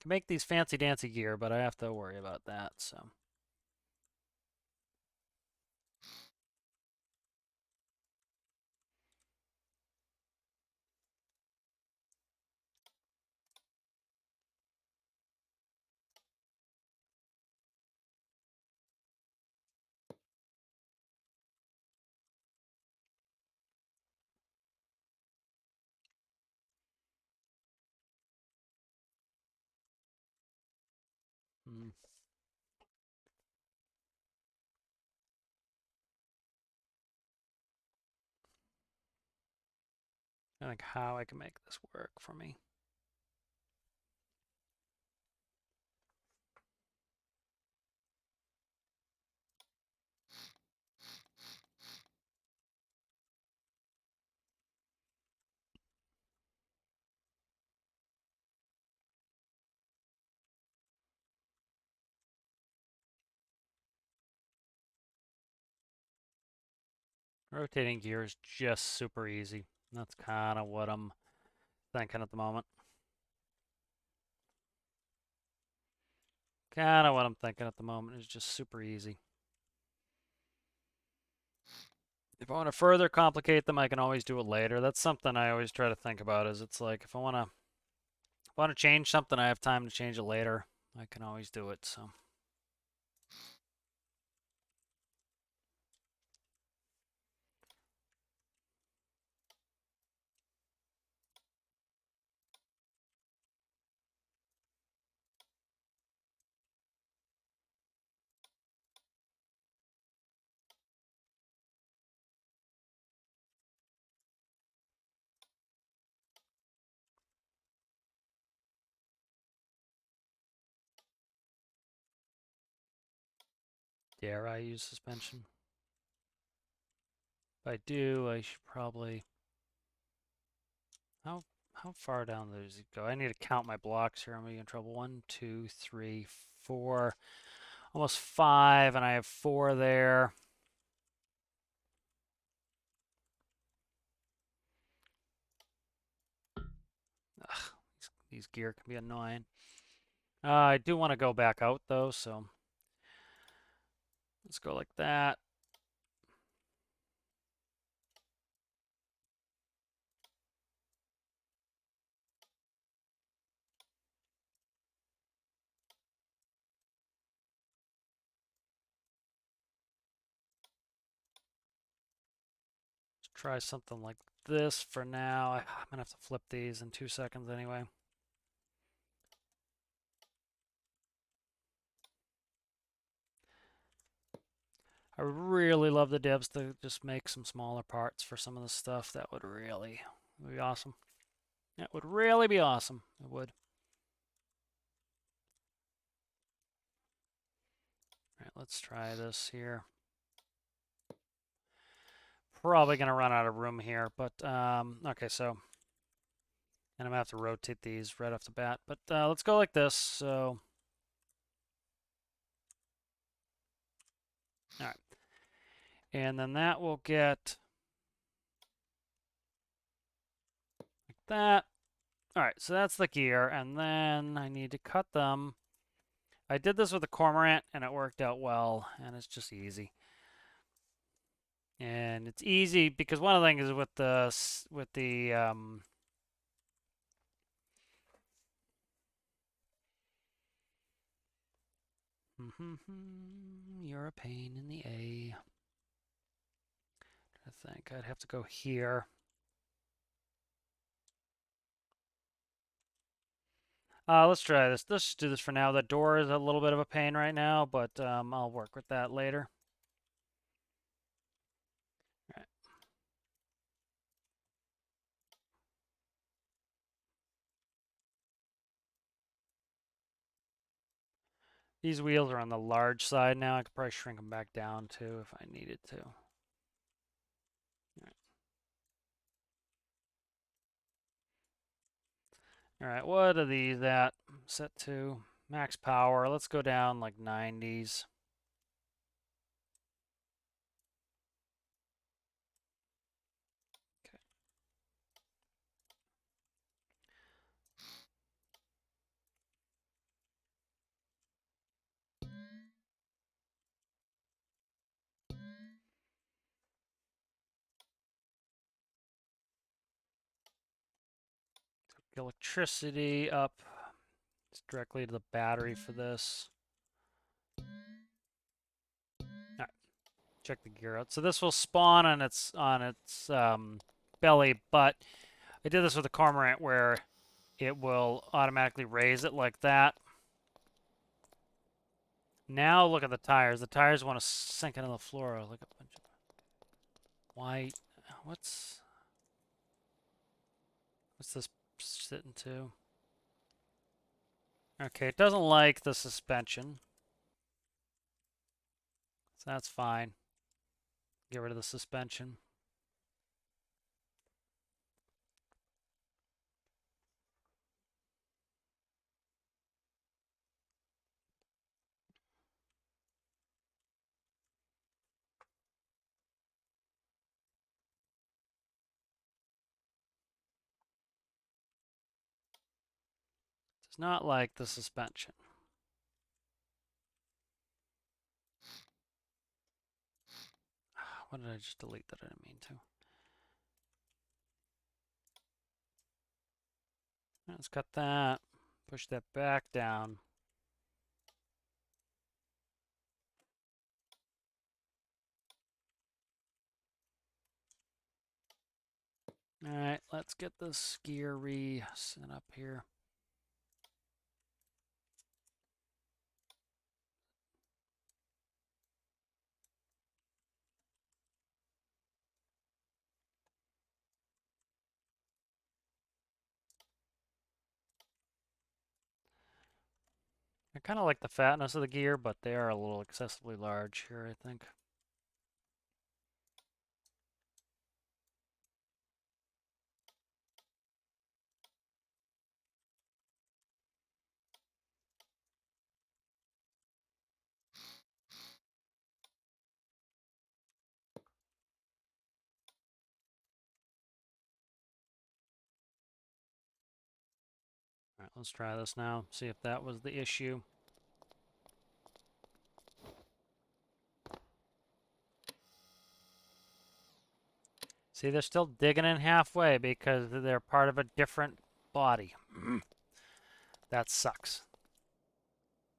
Can make these fancy dancy gear, but I have to worry about that, so. Mm. I think how I can make this work for me. Rotating gear is just super easy. That's kind of what I'm thinking at the moment. Kind of what I'm thinking at the moment is just super easy. If I want to further complicate them, I can always do it later. That's something I always try to think about. Is it's like if I want to change something, I have time to change it later. I can always do it. So. Dare I use suspension? If I do, I should probably. How far down does it go? I need to count my blocks here. I'm gonna get in trouble. 1, 2, 3, 4, almost 5, and I have 4 there. Ugh, these gear can be annoying. I do want to go back out though, so let's go like that. Let's try something like this for now. I'm gonna have to flip these in 2 seconds anyway. I would really love the devs to just make some smaller parts for some of the stuff. That would really be awesome. That would really be awesome. It would. All right, let's try this here. Probably going to run out of room here, but okay, so, and I'm going to have to rotate these right off the bat, but let's go like this. So, all right. And then that will get like that. All right, so that's the gear, and then I need to cut them. I did this with the cormorant, and it worked out well, and it's just easy. And it's easy because one of the things is with the you're a pain in the A. I think I'd have to go here. Let's try this. Let's just do this for now. The door is a little bit of a pain right now, but I'll work with that later. All right. These wheels are on the large side now. I could probably shrink them back down too if I needed to. All right. All right, what are these at? Set to max power. Let's go down like 90s. Okay. Electricity up. It's directly to the battery for this. All right, check the gear out. So this will spawn on its belly, but I did this with the cormorant where it will automatically raise it like that. Now look at the tires. The tires want to sink into the floor. Look at a bunch of white. What's this sitting to? Okay, it doesn't like the suspension. So that's fine. Get rid of the suspension. Does not like the suspension. What did I just delete that I didn't mean to? Let's cut that. Push that back down. All right, let's get this gear set up here. I kind of like the fatness of the gear, but they are a little excessively large here, I think. All right, let's try this now, see if that was the issue. See, they're still digging in halfway because they're part of a different body. That sucks.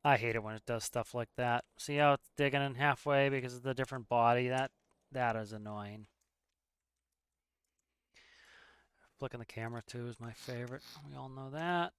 I hate it when it does stuff like that. See how it's digging in halfway because of the different body? That is annoying. Flicking the camera too is my favorite. We all know that.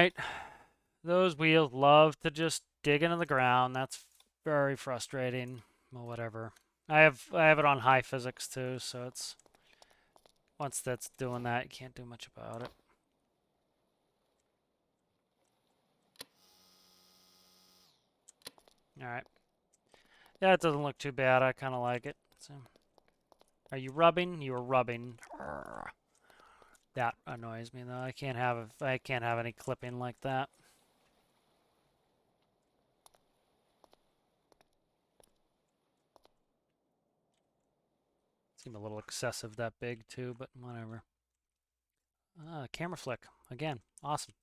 right. Those wheels love to just dig into the ground. That's very frustrating. Well, whatever. I have it on high physics too, so it's once that's doing that, you can't do much about it. All right. Yeah, it doesn't look too bad. I kind of like it. So, are you rubbing? You are rubbing. Urgh. That annoys me though. I can't have any clipping like that. Seemed a little excessive that big too, but whatever. Camera flick again. Awesome.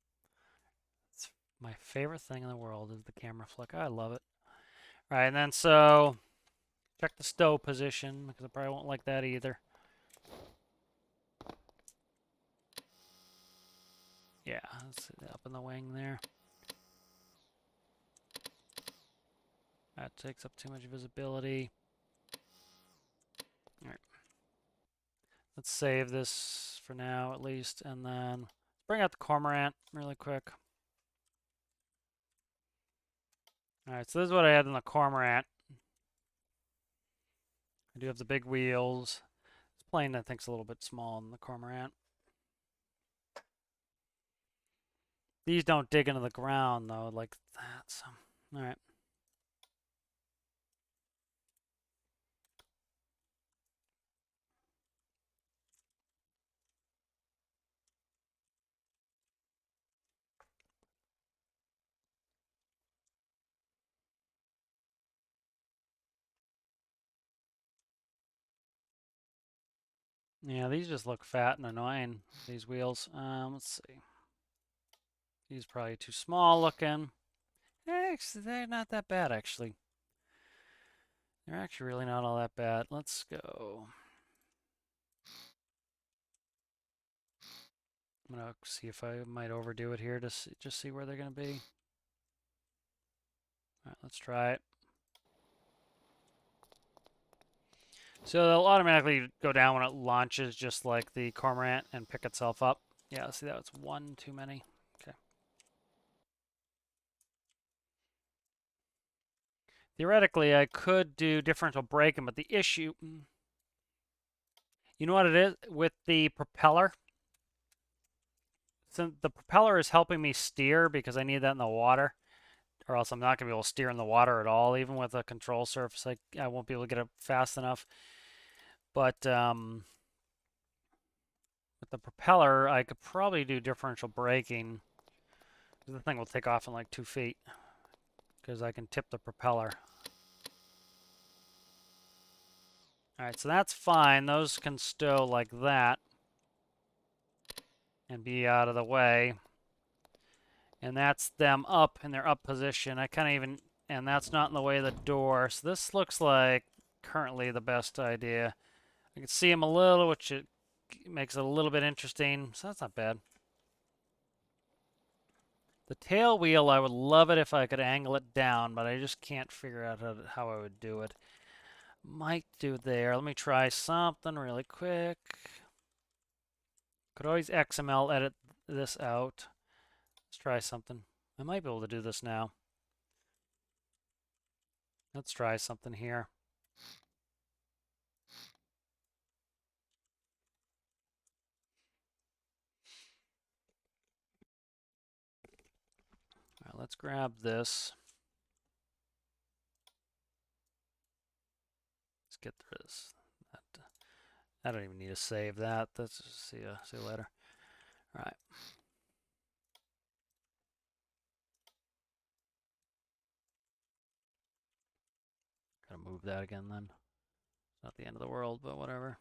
It's my favorite thing in the world is the camera flick. I love it. All right, and then so check the stow position because I probably won't like that either. Yeah, let's up in the wing there. That takes up too much visibility. All right. Let's save this for now at least, and then bring out the cormorant really quick. All right, so this is what I had in the cormorant. I do have the big wheels. This plane I think is a little bit small in the cormorant. These don't dig into the ground though, like that. So, all right. Yeah, these just look fat and annoying. These wheels. Let's see. These are probably too small looking. Actually, they're not that bad actually. They're actually really not all that bad. Let's go. I'm gonna see if I might overdo it here to just see where they're gonna be. All right, let's try it. So they'll automatically go down when it launches, just like the cormorant, and pick itself up. Yeah, see, that's one too many. Okay. Theoretically, I could do differential braking, but the issue, you know what it is? With the propeller, since the propeller is helping me steer because I need that in the water, or else I'm not going to be able to steer in the water at all. Even with a control surface, I won't be able to get it fast enough. But with the propeller, I could probably do differential braking. The thing will take off in like 2 feet because I can tip the propeller. All right, so that's fine. Those can stow like that and be out of the way. And that's them up in their up position. I kind of even, and that's not in the way of the door. So this looks like currently the best idea. I can see them a little, which it makes it a little bit interesting. So that's not bad. The tail wheel, I would love it if I could angle it down, but I just can't figure out how I would do it. Might do there. Let me try something really quick. Could always XML edit this out. Let's try something. I might be able to do this now. Let's try something here. All right, let's grab this. Let's get through this. I don't even need to save that. Let's just see you later. All right. Gotta move that again then. It's not the end of the world, but whatever.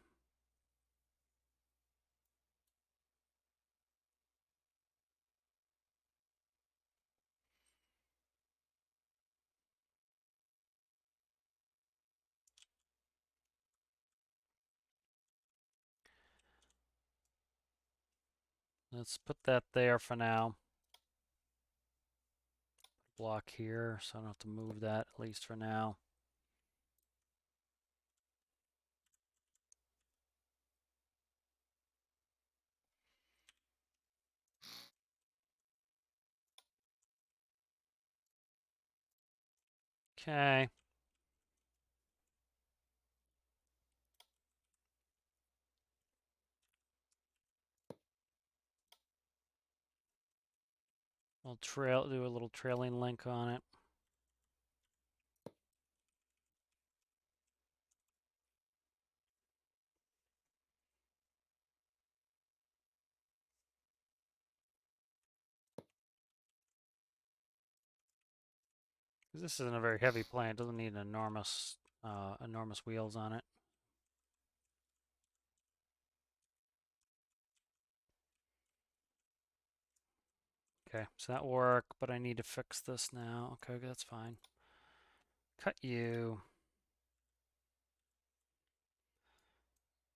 Let's put that there for now. Block here, so I don't have to move that, at least for now. Okay. We'll do a little trailing link on it. This isn't a very heavy plane. It doesn't need enormous wheels on it. Okay, so that worked, but I need to fix this now. Okay, that's fine. Cut you.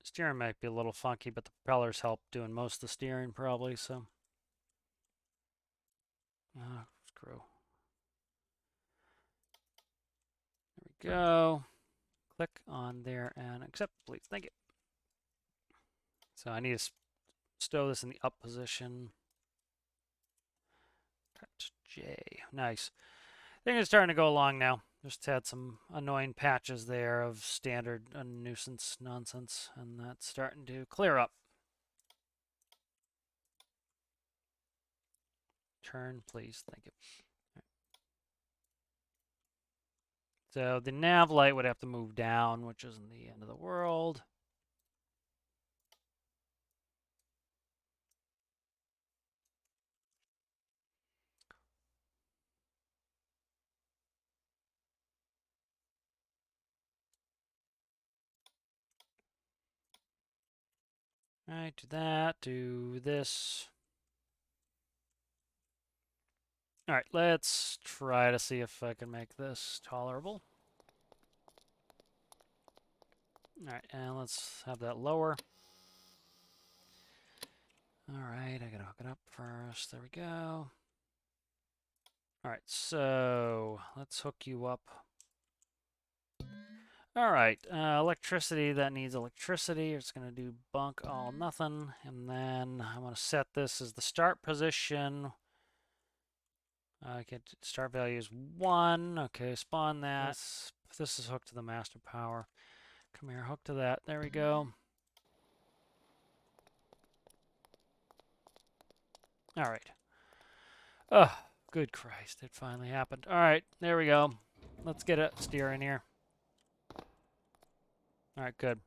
Steering might be a little funky, but the propellers help doing most of the steering probably, so. Screw. There we go. Click on there and accept, please. Thank you. So I need to stow this in the up position. Cut J. Nice. I think it's starting to go along now. Just had some annoying patches there of standard nuisance nonsense, and that's starting to clear up. Turn, please. Thank you. So the nav light would have to move down, which isn't the end of the world. All right, do that, do this. All right, let's try to see if I can make this tolerable. All right, and let's have that lower. All right, I gotta hook it up first. There we go. All right, so let's hook you up. All right, electricity, that needs electricity. It's going to do bunk all nothing. And then I'm going to set this as the start position. Get start value is 1. Okay, spawn that. This is hooked to the master power. Come here, hook to that. There we go. All right. Oh, good Christ, it finally happened. All right, there we go. Let's get it steering here. All right, good.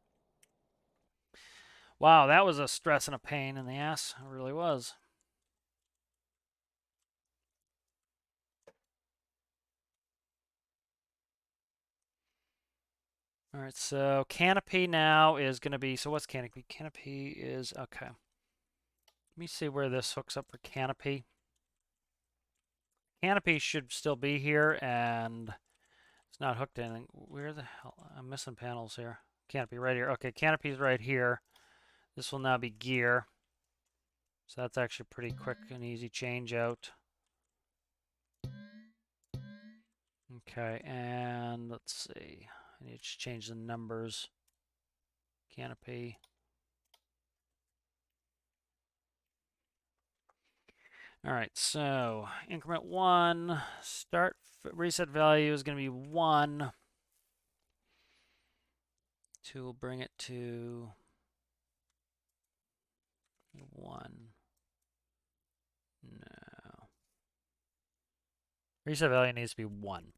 Wow, that was a stress and a pain in the ass. It really was. All right, so canopy now is going to be, so what's canopy? Canopy is, okay. Let me see where this hooks up for canopy. Canopy should still be here, and it's not hooked to anything. Where the hell? I'm missing panels here. Canopy right here. Okay, canopy's right here. This will now be gear. So that's actually pretty quick and easy change out. Okay, and let's see. I need to change the numbers. Canopy. All right, so increment 1, start reset value is going to be 1. 2 will bring it to 1. No. Reset value needs to be 1.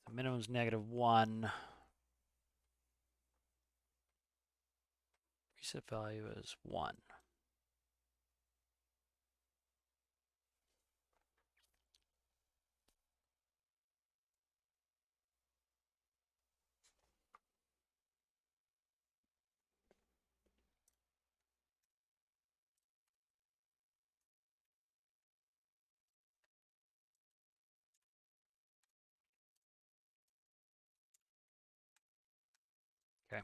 The minimum is -1. Reset value is 1. Okay.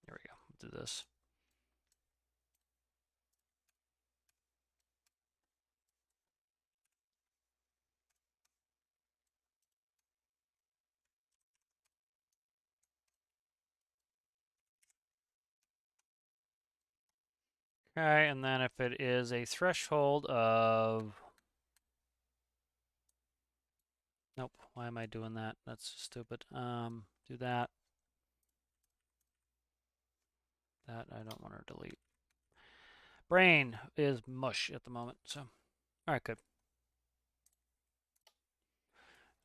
There we go. We'll do this. Okay, and then if it is a threshold of Nope. Why am I doing that? That's stupid. Do that. That I don't want to delete. Brain is mush at the moment, so. All right, good.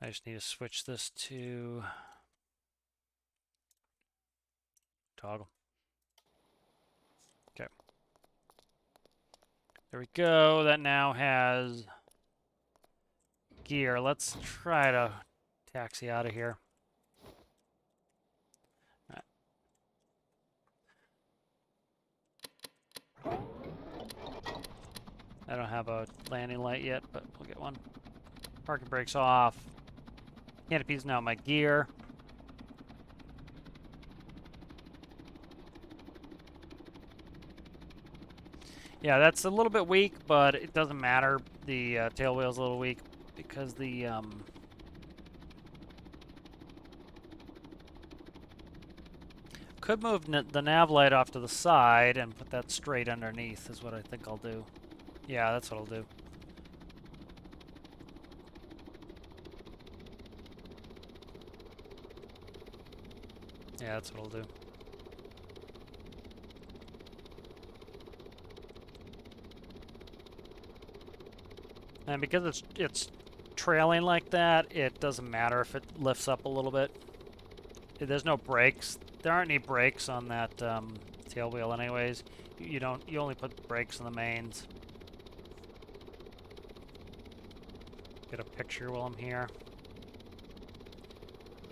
I just need to switch this to toggle. Okay. There we go. That now has gear. Let's try to taxi out of here. I don't have a landing light yet, but we'll get one. Parking brakes off. Canopy's now my gear. Yeah, that's a little bit weak, but it doesn't matter. The tail wheel's a little weak because the could move the nav light off to the side and put that straight underneath is what I think I'll do. Yeah, that's what I'll do. Yeah, that's what I'll do. And because it's trailing like that, it doesn't matter if it lifts up a little bit. There's no brakes. There aren't any brakes on that tail wheel anyways. You only put brakes on the mains. Get a picture while I'm here.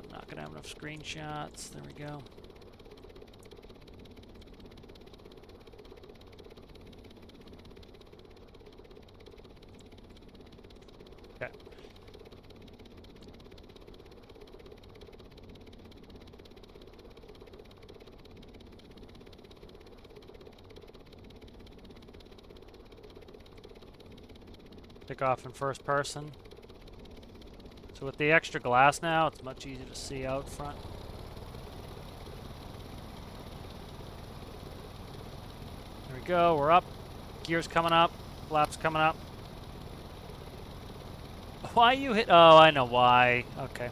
I'm not gonna have enough screenshots. There we go. Okay. Pick off in first person. So with the extra glass now, it's much easier to see out front. There we go, we're up. Gears coming up, flaps coming up. Why you hit? Oh, I know why. Okay.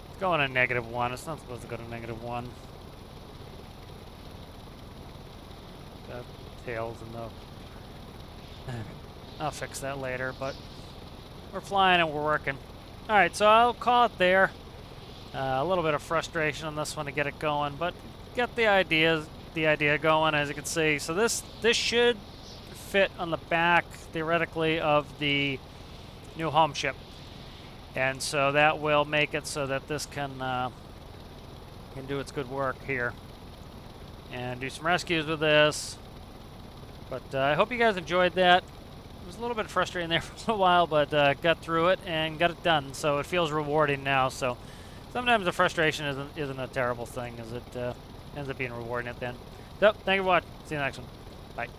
It's going to -1. It's not supposed to go to -1. The tails and the... I'll fix that later, but we're flying and we're working. All right, so I'll call it there. A little bit of frustration on this one to get it going, but get the idea going, as you can see. So this should fit on the back, theoretically, of the new home ship. And so that will make it so that this can do its good work here. And do some rescues with this. But I hope you guys enjoyed that. It was a little bit frustrating there for a little while, but got through it and got it done. So it feels rewarding now. So sometimes the frustration isn't a terrible thing, as it ends up being rewarding at the end. So thank you for watching. See you next one. Bye.